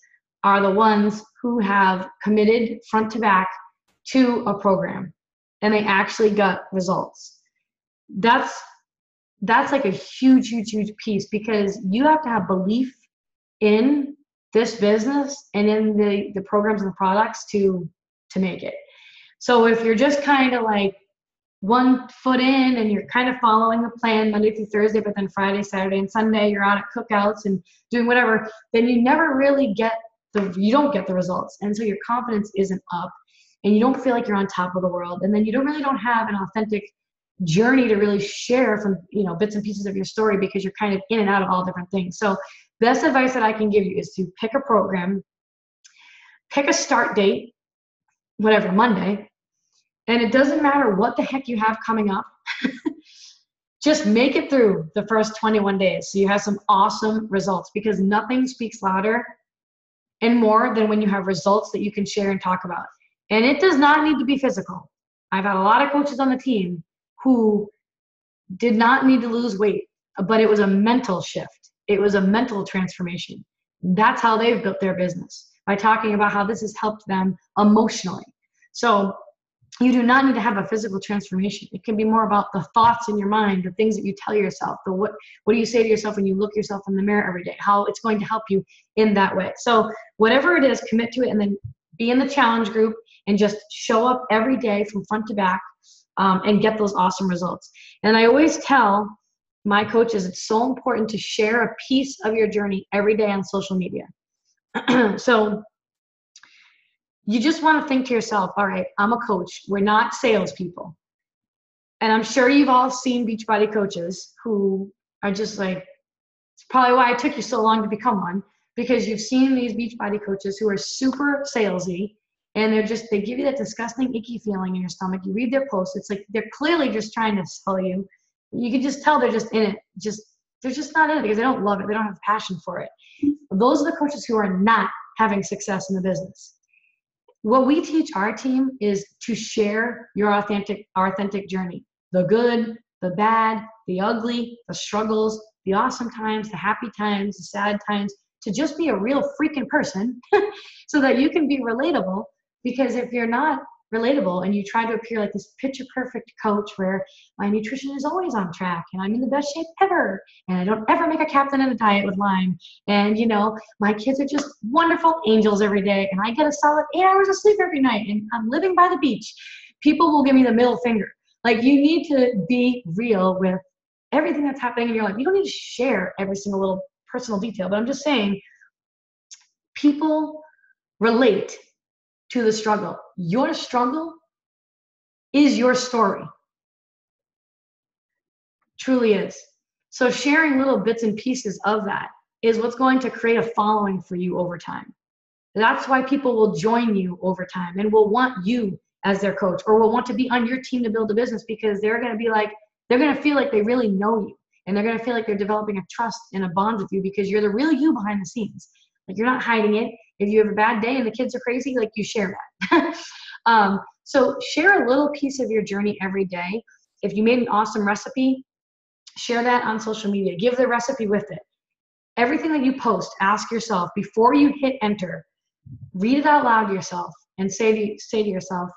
are the ones who have committed front to back to a program and they actually got results. That's like a huge piece because you have to have belief in this business and in the programs and the products to make it. So if you're just kind of like 1 foot in and you're kind of following the plan Monday through Thursday, but then Friday, Saturday, and Sunday you're out at cookouts and doing whatever, then you never really you don't get the results. And so your confidence isn't up and you don't feel like you're on top of the world. And then you don't have an authentic journey to really share from, bits and pieces of your story because you're kind of in and out of all different things. So best advice that I can give you is to pick a program, pick a start date, whatever, Monday. And it doesn't matter what the heck you have coming up. Just make it through the first 21 days. So you have some awesome results because nothing speaks louder and more than when you have results that you can share and talk about. And it does not need to be physical. I've had a lot of coaches on the team who did not need to lose weight. but it was a mental shift. It was a mental transformation. That's how they've built their business, by talking about how this has helped them emotionally. So you do not need to have a physical transformation. It can be more about the thoughts in your mind, the things that you tell yourself, what do you say to yourself when you look yourself in the mirror every day, how it's going to help you in that way. So whatever it is, commit to it, and then be in the challenge group and just show up every day from front to back, and get those awesome results. And I always tell my coaches, it's so important to share a piece of your journey every day on social media. So you just want to think to yourself, all right, I'm a coach. We're not salespeople. And I'm sure you've all seen Beachbody coaches who are just like, it's probably why it took you so long to become one, because you've seen these Beachbody coaches who are super salesy, and they give you that disgusting, icky feeling in your stomach. You read their posts. It's like they're clearly just trying to sell you. You can just tell they're just in it. They're just not in it because they don't love it. They don't have passion for it. Those are the coaches who are not having success in the business. What we teach our team is to share your authentic journey. The good, the bad, the ugly, the struggles, the awesome times, the happy times, the sad times, to just be a real freaking person so that you can be relatable. Because if you're not relatable and you try to appear like this picture perfect coach where my nutrition is always on track and I'm in the best shape ever and I don't ever make a captain in a diet with Lyme, and my kids are just wonderful angels every day and I get a solid 8 hours of sleep every night and I'm living by the beach, people will give me the middle finger. Like, you need to be real with everything that's happening in your life. You don't need to share every single little personal detail, but I'm just saying people relate to the struggle. Your struggle is your story. Truly is. So sharing little bits and pieces of that is what's going to create a following for you over time. That's why people will join you over time and will want you as their coach, or will want to be on your team to build a business, because they're going to feel like they really know you, and they're going to feel like they're developing a trust and a bond with you because you're the real you behind the scenes. Like, you're not hiding it. If you have a bad day and the kids are crazy, like, you share that. So share a little piece of your journey every day. If you made an awesome recipe, share that on social media. Give the recipe with it. Everything that you post, ask yourself before you hit enter, read it out loud to yourself and say to yourself,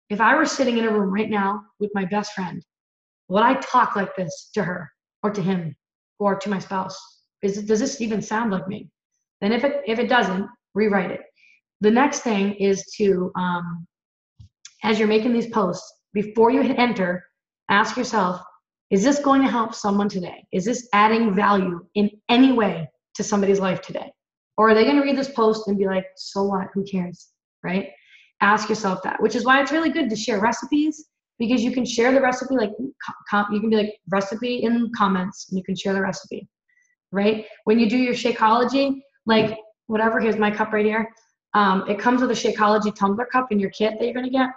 if I were sitting in a room right now with my best friend, would I talk like this to her or to him or to my spouse? Does this even sound like me? Then if it doesn't, rewrite it. The next thing is to, as you're making these posts, before you hit enter, ask yourself, is this going to help someone today? Is this adding value in any way to somebody's life today? Or are they going to read this post and be like, so what? Who cares? Right? Ask yourself that, which is why it's really good to share recipes, because you can share the recipe, like you can be like recipe in comments, and you can share the recipe, right? When you do your Shakeology, like whatever, here's my cup right here. It comes with a Shakeology tumbler cup in your kit that you're going to get.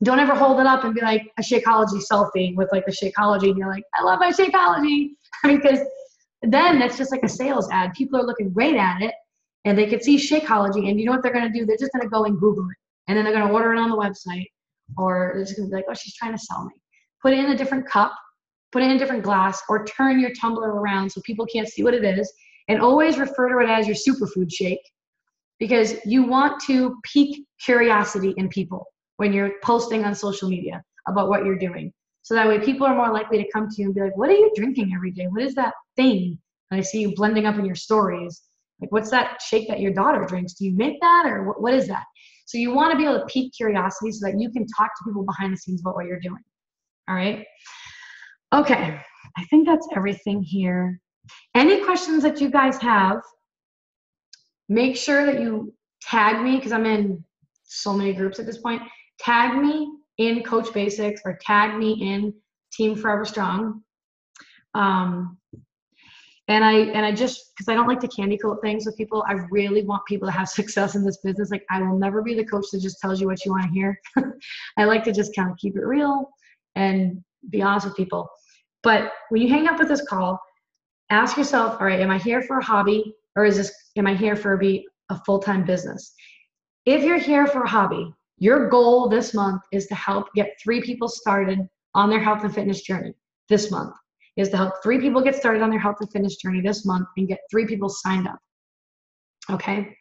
Don't ever hold it up and be like a Shakeology selfie with like the Shakeology and you're like, I love my Shakeology. Because then that's just like a sales ad. People are looking great at it and they can see Shakeology, and you know what they're going to do? They're just going to go and Google it, and then they're going to order it on the website, or they're just going to be like, oh, she's trying to sell me. Put it in a different cup, put it in a different glass, or turn your tumbler around so people can't see what it is, and always refer to it as your superfood shake, because you want to pique curiosity in people when you're posting on social media about what you're doing. So that way people are more likely to come to you and be like, what are you drinking every day? What is that thing? And I see you blending up in your stories. Like, what's that shake that your daughter drinks? Do you make that, or what is that? So you want to be able to pique curiosity so that you can talk to people behind the scenes about what you're doing. All right. Okay. I think that's everything here. Any questions that you guys have, make sure that you tag me, because I'm in so many groups at this point. Tag me in Coach Basics or tag me in Team Forever Strong. And I just, because I don't like to candy coat things with people, I really want people to have success in this business. Like, I will never be the coach that just tells you what you want to hear. I like to just kind of keep it real and be honest with people. But when you hang up with this call, ask yourself, all right, am I here for a hobby, or am I here for a full-time business? If you're here for a hobby, your goal this month is to help get 3 people started on their health and fitness journey this month. is to help 3 people get started on their health and fitness journey this month and get 3 people signed up. Okay?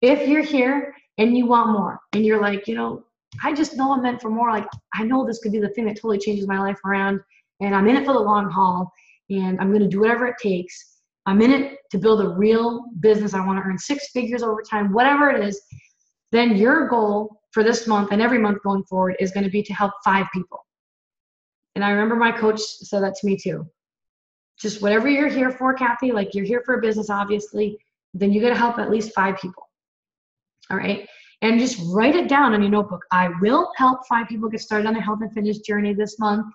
If you're here and you want more and you're like, I just know I'm meant for more. Like, I know this could be the thing that totally changes my life around, and I'm in it for the long haul, and I'm going to do whatever it takes. I'm in it to build a real business. I want to earn 6 figures over time, whatever it is. Then your goal for this month and every month going forward is going to be to help 5 people. And I remember my coach said that to me too. Just whatever you're here for, Kathy, like you're here for a business, obviously, then you got to help at least 5 people. All right. And just write it down on your notebook. I will help 5 people get started on their health and fitness journey this month.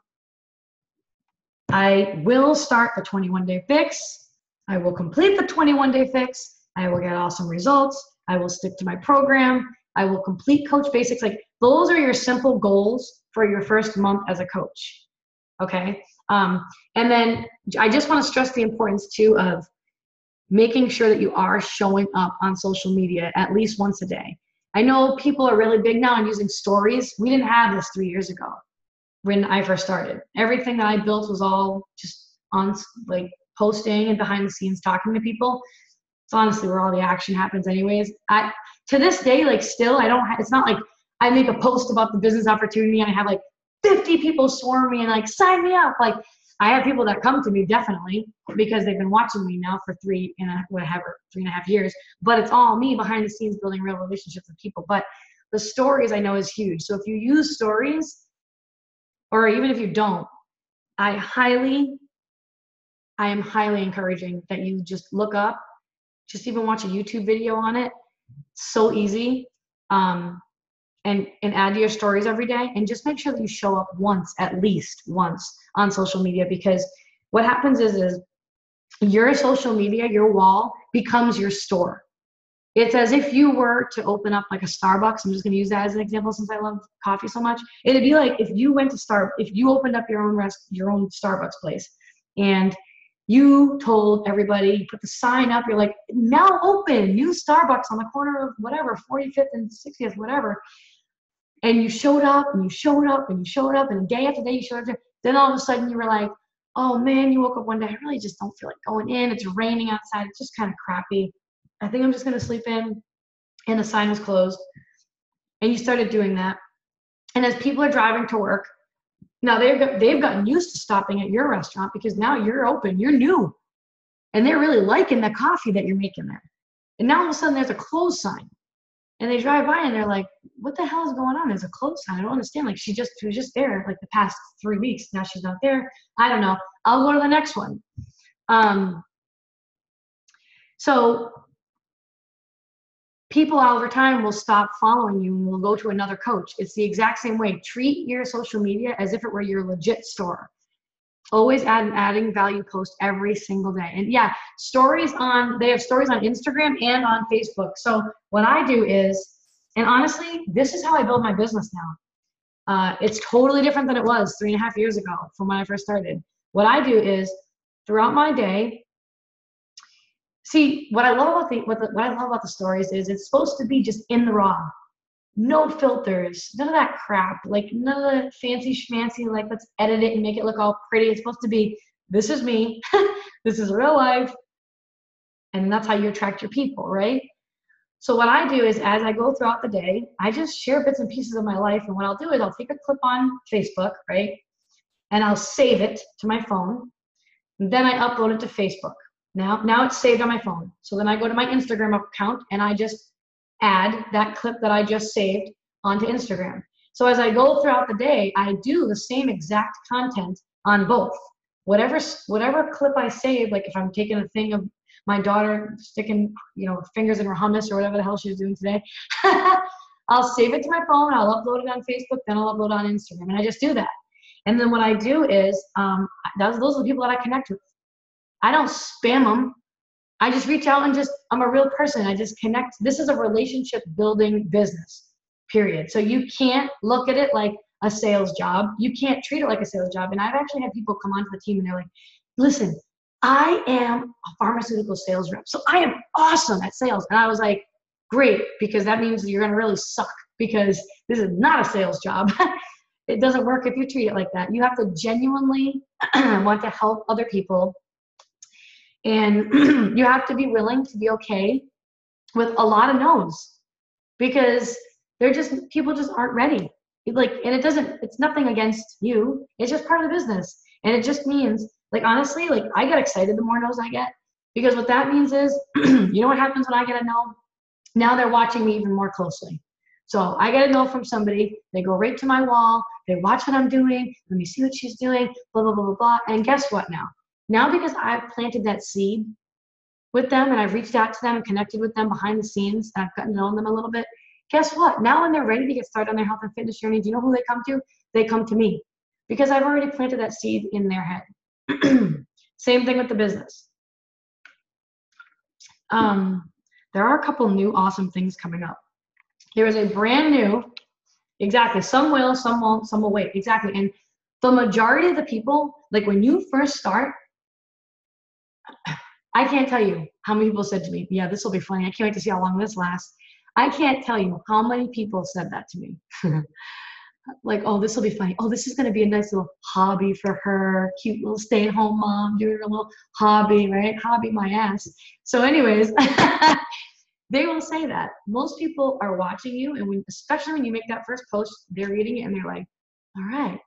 I will start the 21-day fix. I will complete the 21-day fix. I will get awesome results. I will stick to my program. I will complete Coach Basics. Like, those are your simple goals for your first month as a coach. Okay. And then I just want to stress the importance too of making sure that you are showing up on social media at least once a day. I know people are really big now on using stories. We didn't have this 3 years ago when I first started. Everything that I built was all just on like posting and behind the scenes talking to people. It's honestly where all the action happens anyways. To this day, like still, it's not like I make a post about the business opportunity and I have like 50 people swarm me and like sign me up. Like, I have people that come to me definitely because they've been watching me now for 3.5 years, but it's all me behind the scenes building real relationships with people. But the stories I know is huge. So if you use stories, or even if you don't, I am highly encouraging that you just look up, just even watch a YouTube video on it. It's so easy. And add to your stories every day, and just make sure that you show up at least once on social media, because what happens is your social media, your wall becomes your store. It's as if you were to open up like a Starbucks. I'm just going to use that as an example since I love coffee so much. It'd be like if you opened up your own Starbucks place and you told everybody, you put the sign up, you're like, now open, new Starbucks on the corner of whatever, 45th and 60th, whatever. And you showed up and you showed up and you showed up, and day after day you showed up. Then all of a sudden you were like, oh man, you woke up one day, I really just don't feel like going in. It's raining outside. It's just kind of crappy. I think I'm just going to sleep in. And the sign was closed. And you started doing that. And as people are driving to work, now they've gotten used to stopping at your restaurant because now you're open, you're new. And they're really liking the coffee that you're making there. And now all of a sudden there's a closed sign. And they drive by and they're like, what the hell is going on? There's a closed sign. I don't understand. Like, she was just there like the past 3 weeks. Now she's not there. I don't know. I'll go to the next one. So people over time will stop following you and will go to another coach. It's the exact same way. Treat your social media as if it were your legit store. Always adding value post every single day. And yeah, they have stories on Instagram and on Facebook. So what I do is, and honestly, this is how I build my business now. It's totally different than it was 3.5 years ago from when I first started. What I do is throughout my day, see, what I love about the stories is it's supposed to be just in the raw. No filters, none of that crap, like none of the fancy schmancy, like let's edit it and make it look all pretty. It's supposed to be, this is me, this is real life, and that's how you attract your people, right? So what I do is as I go throughout the day, I just share bits and pieces of my life, and what I'll do is I'll take a clip on Facebook, right? And I'll save it to my phone, and then I upload it to Facebook. Now it's saved on my phone. So then I go to my Instagram account and I just add that clip that I just saved onto Instagram. So as I go throughout the day, I do the same exact content on both. Whatever clip I save, like if I'm taking a thing of my daughter sticking, fingers in her hummus or whatever the hell she was doing today, I'll save it to my phone, I'll upload it on Facebook, then I'll upload it on Instagram, and I just do that. And then what I do is, those are the people that I connect with. I don't spam them. I just reach out and I'm a real person. I just connect. This is a relationship building business, period. So you can't look at it like a sales job. You can't treat it like a sales job. And I've actually had people come onto the team and they're like, listen, I am a pharmaceutical sales rep, so I am awesome at sales. And I was like, great, because that means you're going to really suck because this is not a sales job. it doesn't work if you treat it like that. You have to genuinely want to help other people. And you have to be willing to be okay with a lot of no's, because people just aren't ready. Like, and it's nothing against you. It's just part of the business. And it just means, like, honestly, like, I get excited the more no's I get, because what that means is, you know what happens when I get a no? Now they're watching me even more closely. So I get a no from somebody, they go right to my wall, they watch what I'm doing, let me see what she's doing, blah, blah, blah, blah, blah. And guess what now? Now, because I've planted that seed with them and I've reached out to them and connected with them behind the scenes and I've gotten to know them a little bit, guess what? Now when they're ready to get started on their health and fitness journey, do you know who they come to? They come to me, because I've already planted that seed in their head. Same thing with the business. There are a couple new awesome things coming up. There is a brand new, exactly, some will, some won't, some will wait, exactly. And the majority of the people, like when you first start, I can't tell you how many people said to me, yeah, this will be funny. I can't wait to see how long this lasts. I can't tell you how many people said that to me. Like, oh, this will be funny. Oh, this is going to be a nice little hobby for her. Cute little stay-at-home mom doing her little hobby, right? Hobby my ass. So anyways, they will say that. Most people are watching you, and especially when you make that first post, they're reading it and they're like, all right,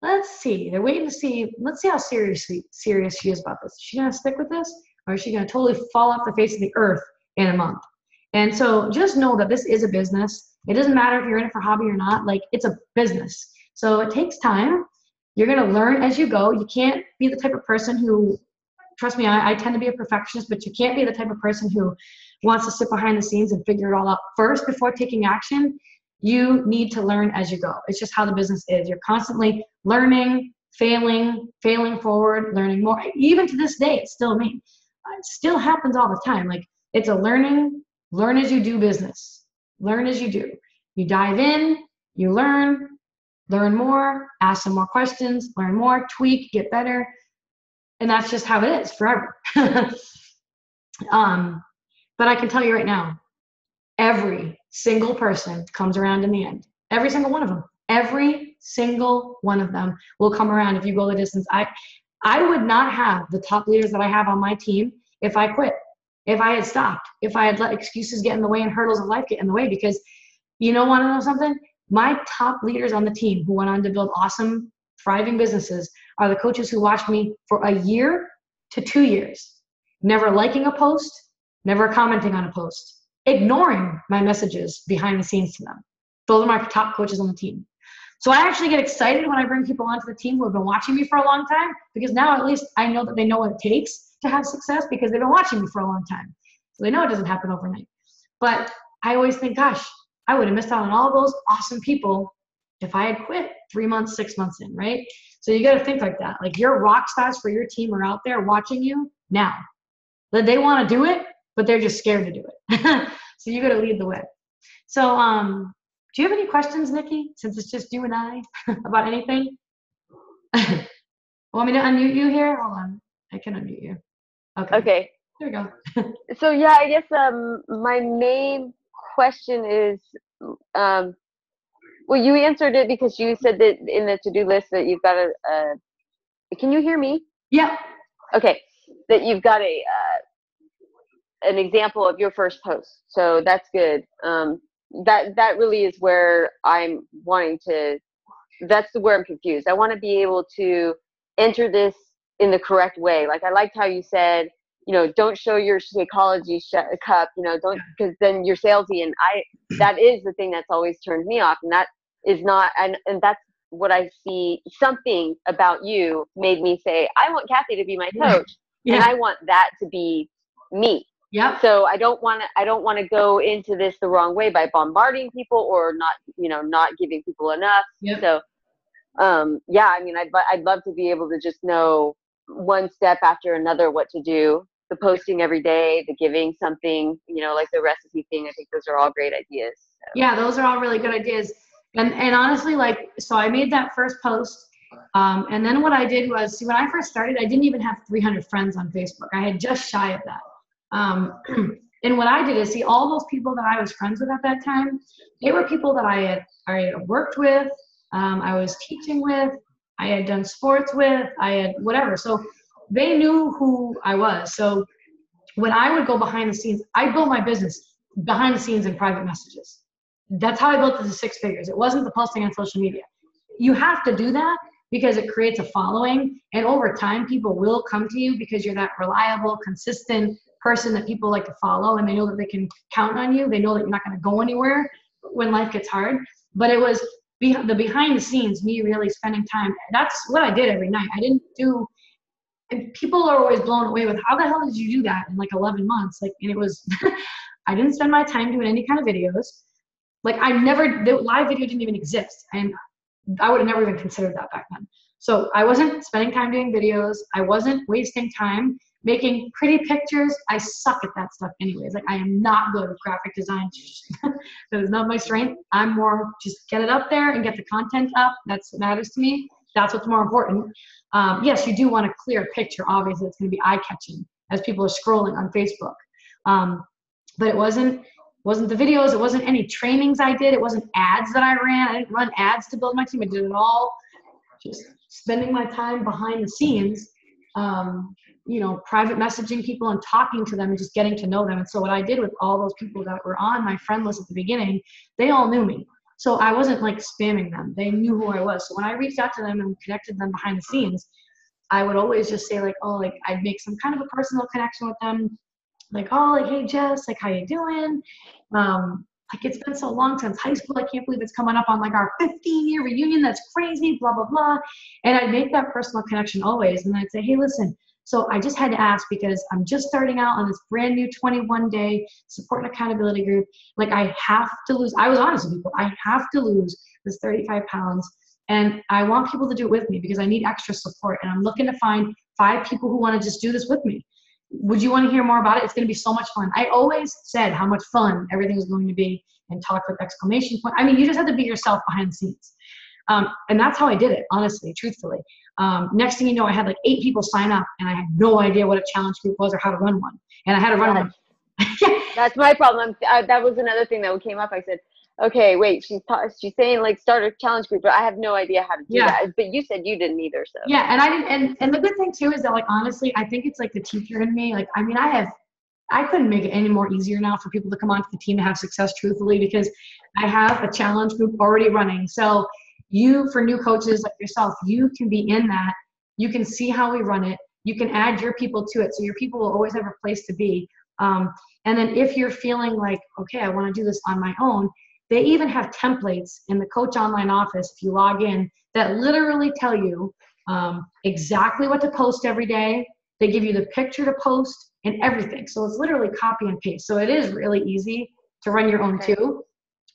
let's see. They're waiting to see, let's see how serious she is about this. Is she going to stick with this, or is she going to totally fall off the face of the earth in a month? And so just know that this is a business. It doesn't matter if you're in it for hobby or not. Like, it's a business. So it takes time. You're going to learn as you go. You can't be the type of person who, trust me, I tend to be a perfectionist, but you can't be the type of person who wants to sit behind the scenes and figure it all out first before taking action. You need to learn as you go. It's just how the business is. You're constantly learning, failing forward, learning more. Even to this day, it's still me. It still happens all the time. Like, it's a learn as you do business. Learn as you do. You dive in, you learn more, ask some more questions, learn more, tweak, get better. And that's just how it is forever. But I can tell you right now, every single person comes around in the end. Every single one of them. Every single one of them will come around if you go the distance. I would not have the top leaders that I have on my team if I quit, if I had stopped, if I had let excuses get in the way and hurdles of life get in the way. Because want to know something? My top leaders on the team who went on to build awesome, thriving businesses are the coaches who watched me for a year to 2 years, never liking a post, never commenting on a post, ignoring my messages behind the scenes to them. Those are my top coaches on the team. So I actually get excited when I bring people onto the team who have been watching me for a long time, because now at least I know that they know what it takes to have success, because they've been watching me for a long time. So they know it doesn't happen overnight. But I always think, gosh, I would have missed out on all those awesome people if I had quit 3 months, 6 months in, right? So you got to think like that. Like, your rock stars for your team are out there watching you now. That they want to do it, but they're just scared to do it. So you got to lead the way. So do you have any questions, Nikki, since it's just you and I, about anything? Want me to unmute you here? Hold on. I can unmute you. Okay. There we go. So yeah, I guess my main question is, well, you answered it because you said that in the to-do list that you've got can you hear me? Yeah. Okay. That you've got an example of your first post. So that's good. That really is where I'm wanting to, that's where I'm confused. I want to be able to enter this in the correct way. Like, I liked how you said, don't show your Shakeology cup, don't, because then you're salesy. And that is the thing that's always turned me off. And that is not, and that's what I see. Something about you made me say, I want Kathy to be my coach. Yeah. And I want that to be me. Yeah. So I don't want to go into this the wrong way by bombarding people or not giving people enough. Yep. So, yeah, I mean, I'd love to be able to just know one step after another what to do. The posting every day, the giving something, like the recipe thing. I think those are all great ideas. So. Yeah, those are all really good ideas. And honestly, so I made that first post. And then what I did was, when I first started, I didn't even have 300 friends on Facebook. I had just shy of that. And what I did is, all those people that I was friends with at that time, they were people that I had worked with, I was teaching with, I had done sports with, I had whatever. So they knew who I was. So when I would go behind the scenes, I built my business behind the scenes in private messages. That's how I built it to 6 figures. It wasn't the posting on social media. You have to do that because it creates a following, and over time people will come to you because you're that reliable, consistent person that people like to follow, and they know that they can count on you. They know that you're not going to go anywhere when life gets hard. But it was the behind the scenes, me really spending time. That's what I did every night. I didn't do, and people are always blown away with, how the hell did you do that in like 11 months? Like, and it was, I didn't spend my time doing any kind of videos. Like the live video didn't even exist. And I would have never even considered that back then. So I wasn't spending time doing videos. I wasn't wasting time making pretty pictures. I suck at that stuff anyways. Like, I am not good with graphic design. That is not my strength. I'm more just get it up there and get the content up. That's what matters to me. That's what's more important. Yes, you do want a clear picture. Obviously, it's going to be eye-catching as people are scrolling on Facebook. But it wasn't the videos. It wasn't any trainings I did. It wasn't ads that I ran. I didn't run ads to build my team. I did it all just spending my time behind the scenes, private messaging people and talking to them and just getting to know them. And so what I did with all those people that were on my friend list at the beginning, they all knew me. So I wasn't like spamming them. They knew who I was. So when I reached out to them and connected them behind the scenes, I would always just say like, oh, like I'd make some kind of a personal connection with them. Like, oh, like, hey, Jess, like, how you doing? Like, it's been so long since high school. I can't believe it's coming up on like our 15-year reunion. That's crazy, blah, blah, blah. And I'd make that personal connection always. And I'd say, hey, listen, so I just had to ask because I'm just starting out on this brand new 21-day support and accountability group. Like, I have to lose. I was honest with people. I have to lose this 35 pounds. And I want people to do it with me because I need extra support. And I'm looking to find 5 people who want to just do this with me. Would you want to hear more about it? It's going to be so much fun. I always said how much fun everything was going to be and talk with exclamation point. I mean, you just have to be yourself behind the scenes. And that's how I did it, honestly, truthfully. Next thing you know, I had like 8 people sign up and I had no idea what a challenge group was or how to run one. And I had to run one. That's my problem. That was another thing that came up. I said, okay, wait, she's saying like start a challenge group, but I have no idea how to do that. But you said you didn't either, so. Yeah, and I didn't, and the good thing too is that like honestly, I think it's like the teacher in me. Like, I mean, I couldn't make it any more easier now for people to come onto the team to have success, truthfully, because I have a challenge group already running. So for new coaches like yourself, you can be in that. You can see how we run it. You can add your people to it, so your people will always have a place to be. And then if you're feeling like, okay, I want to do this on my own, they even have templates in the Coach Online office, if you log in, that literally tell you exactly what to post every day. They give you the picture to post and everything. So it's literally copy and paste. So it is really easy to run your own too.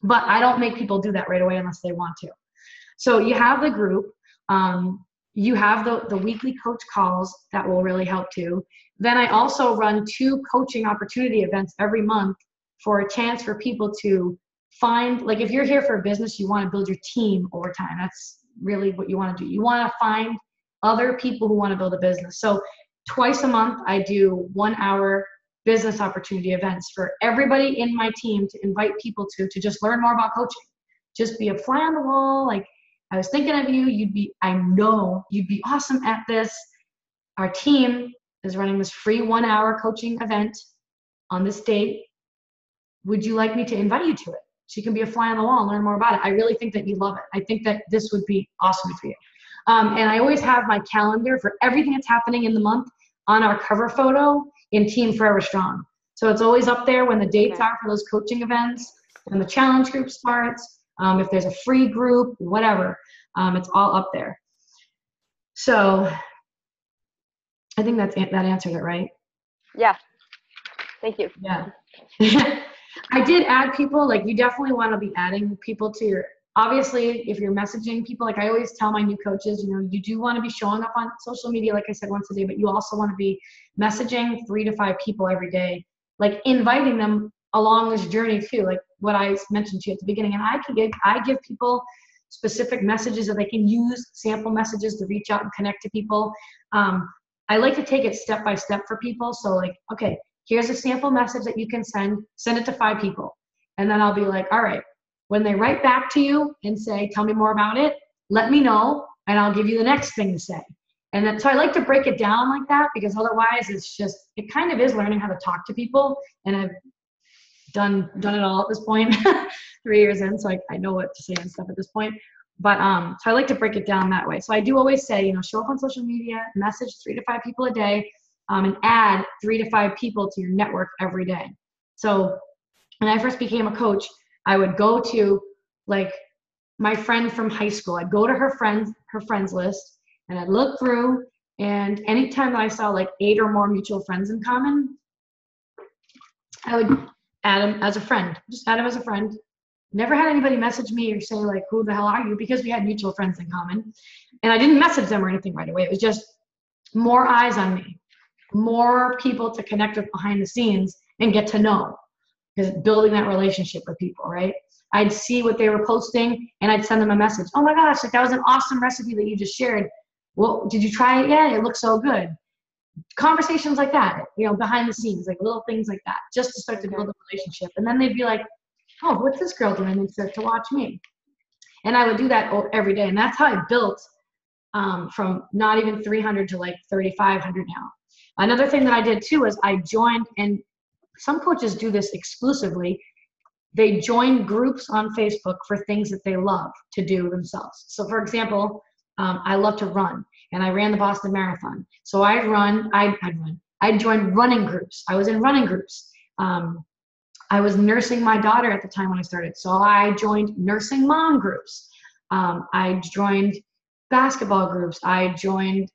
But I don't make people do that right away unless they want to. So you have the group. You have the weekly coach calls that will really help too. Then I also run 2 coaching opportunity events every month for a chance for people to find, like if you're here for a business, you want to build your team over time. That's really what you want to do. You want to find other people who want to build a business. So twice a month, I do 1-hour business opportunity events for everybody in my team to invite people to just learn more about coaching. Just be a fly on the wall. Like, I was thinking of you. I know you'd be awesome at this. Our team is running this free 1-hour coaching event on this date. Would you like me to invite you to it? So you can be a fly on the wall and learn more about it. I really think that you'd love it. I think that this would be awesome for you. And I always have my calendar for everything that's happening in the month on our cover photo in Team Forever Strong. So it's always up there when the dates are for those coaching events, when the challenge group starts, if there's a free group, whatever. It's all up there. So I think that answered it, right? Yeah. Thank you. Yeah. I did add people. Like, you definitely want to be adding people to your, obviously, if you're messaging people, like I always tell my new coaches, you do want to be showing up on social media, like I said, once a day, but you also want to be messaging 3 to 5 people every day, like inviting them along this journey too, like what I mentioned to you at the beginning. And I give people specific messages that they can use, sample messages to reach out and connect to people. I like to take it step by step for people. So like, okay, here's a sample message that you can send it to 5 people. And then I'll be like, all right, when they write back to you and say, tell me more about it, let me know and I'll give you the next thing to say. And then, so I like to break it down like that, because otherwise it kind of is learning how to talk to people. And I've done it all at this point, 3 years in. So I know what to say and stuff at this point. But so I like to break it down that way. So I do always say, show up on social media, message 3 to 5 people a day, and add 3 to 5 people to your network every day. So when I first became a coach, I would go to like my friend from high school. I'd go to her friends list, and I'd look through, and anytime that I saw like 8 or more mutual friends in common, I would add them as a friend. Just add them as a friend. Never had anybody message me or say like, who the hell are you? Because we had mutual friends in common. And I didn't message them or anything right away. It was just more eyes on me, more people to connect with behind the scenes and get to know, because building that relationship with people, right? I'd see what they were posting and I'd send them a message. Oh my gosh, like that was an awesome recipe that you just shared. Well, did you try it yet? It looks so good. Conversations like that, behind the scenes, like little things like that, just to start to build a relationship. And then they'd be like, oh, what's this girl doing? And start to watch me. And I would do that every day. And that's how I built from not even 300 to like 3,500 now. Another thing that I did too is I joined, and some coaches do this exclusively, they join groups on Facebook for things that they love to do themselves. So for example, I love to run, and I ran the Boston Marathon. So I'd join running groups. I was in running groups. I was nursing my daughter at the time when I started. So I joined nursing mom groups. I joined basketball groups. I joined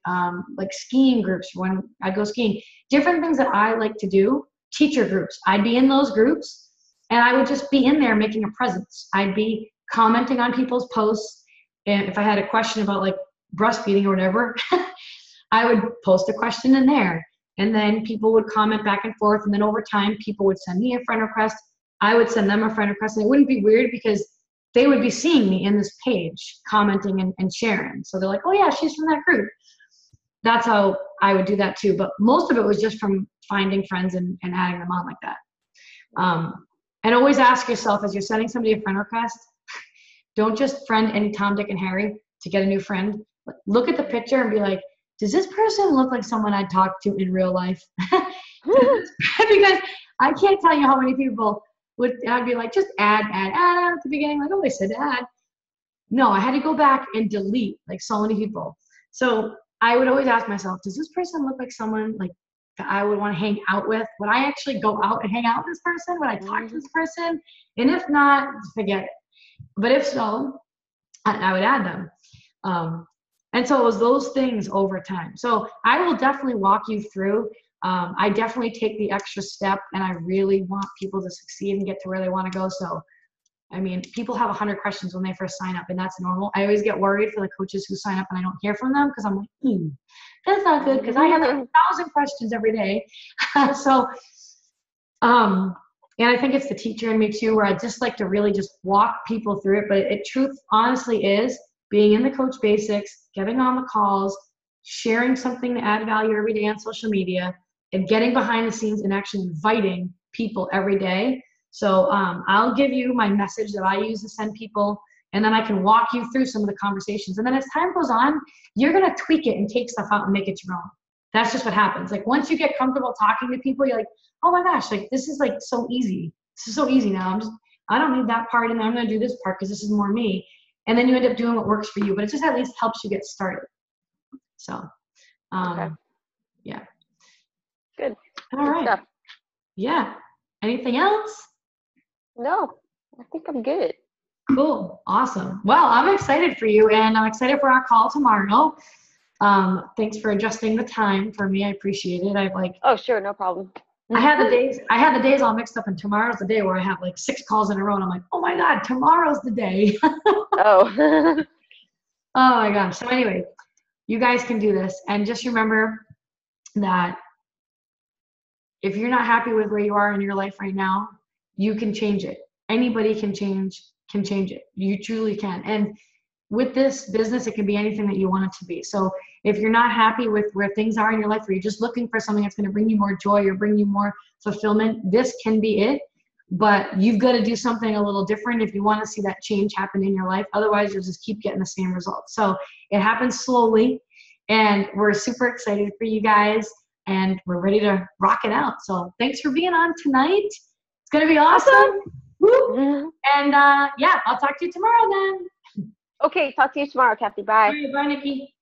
like skiing groups when I go skiing. Different things that I like to do, teacher groups. I'd be in those groups, and I would just be in there making a presence. I'd be commenting on people's posts. And if I had a question about like breastfeeding or whatever, I would post a question in there. And then people would comment back and forth. And then over time, people would send me a friend request. I would send them a friend request. And it wouldn't be weird because they would be seeing me in this page, commenting and sharing. So they're like, oh yeah, she's from that group. That's how I would do that too. But most of it was just from finding friends and adding them on like that. And always ask yourself, as you're sending somebody a friend request, don't just friend any Tom, Dick, and Harry to get a new friend. Look at the picture and be like, does this person look like someone I'd talk to in real life? Because I can't tell you how many people I'd be like, just add at the beginning. Like, oh, they said add. No, I had to go back and delete like so many people. So I would always ask myself, does this person look like someone like that I would want to hang out with? Would I actually go out and hang out with this person? Would I talk to this person? And if not, forget it. But if so, I would add them. And so it was those things over time. So I will definitely walk you through. I definitely take the extra step, and I really want people to succeed and get to where they want to go. So, I mean, people have 100 questions when they first sign up, and that's normal. I always get worried for the coaches who sign up and I don't hear from them, because I'm like, that's not good, because I have 1,000 questions every day. So, and I think it's the teacher in me too, where I just like to really just walk people through it. But it truth honestly is being in the Coach Basics, getting on the calls, sharing something to add value every day on social media, and getting behind the scenes and actually inviting people every day. So I'll give you my message that I use to send people, and then I can walk you through some of the conversations. And then as time goes on, you're going to tweak it and take stuff out and make it your own. That's just what happens. Like once you get comfortable talking to people, you're like, oh my gosh, like this is like so easy. This is so easy now. I don't need that part, and I'm going to do this part because this is more me. And then you end up doing what works for you, but it just at least helps you get started. So, okay. Yeah. Good. All right. Stuff. Yeah. Anything else? No, I think I'm good. Cool. Awesome. Well, I'm excited for you, and I'm excited for our call tomorrow. Thanks for adjusting the time for me. I appreciate it. Oh, sure. No problem. I had the days all mixed up, and tomorrow's the day where I have like 6 calls in a row, and I'm like, oh my God, tomorrow's the day. Oh. Oh my gosh. So anyway, you guys can do this, and just remember that if you're not happy with where you are in your life right now, you can change it. Anybody can change it. You truly can. And with this business, it can be anything that you want it to be. So if you're not happy with where things are in your life, or you're just looking for something that's going to bring you more joy or bring you more fulfillment, this can be it. but you've got to do something a little different if you want to see that change happen in your life. Otherwise, you'll just keep getting the same results. So it happens slowly, and we're super excited for you guys, and we're ready to rock it out. So thanks for being on tonight. It's going to be awesome. Woo. And yeah, I'll talk to you tomorrow then. Okay, talk to you tomorrow, Kathy. Bye. All right, bye, Nikki.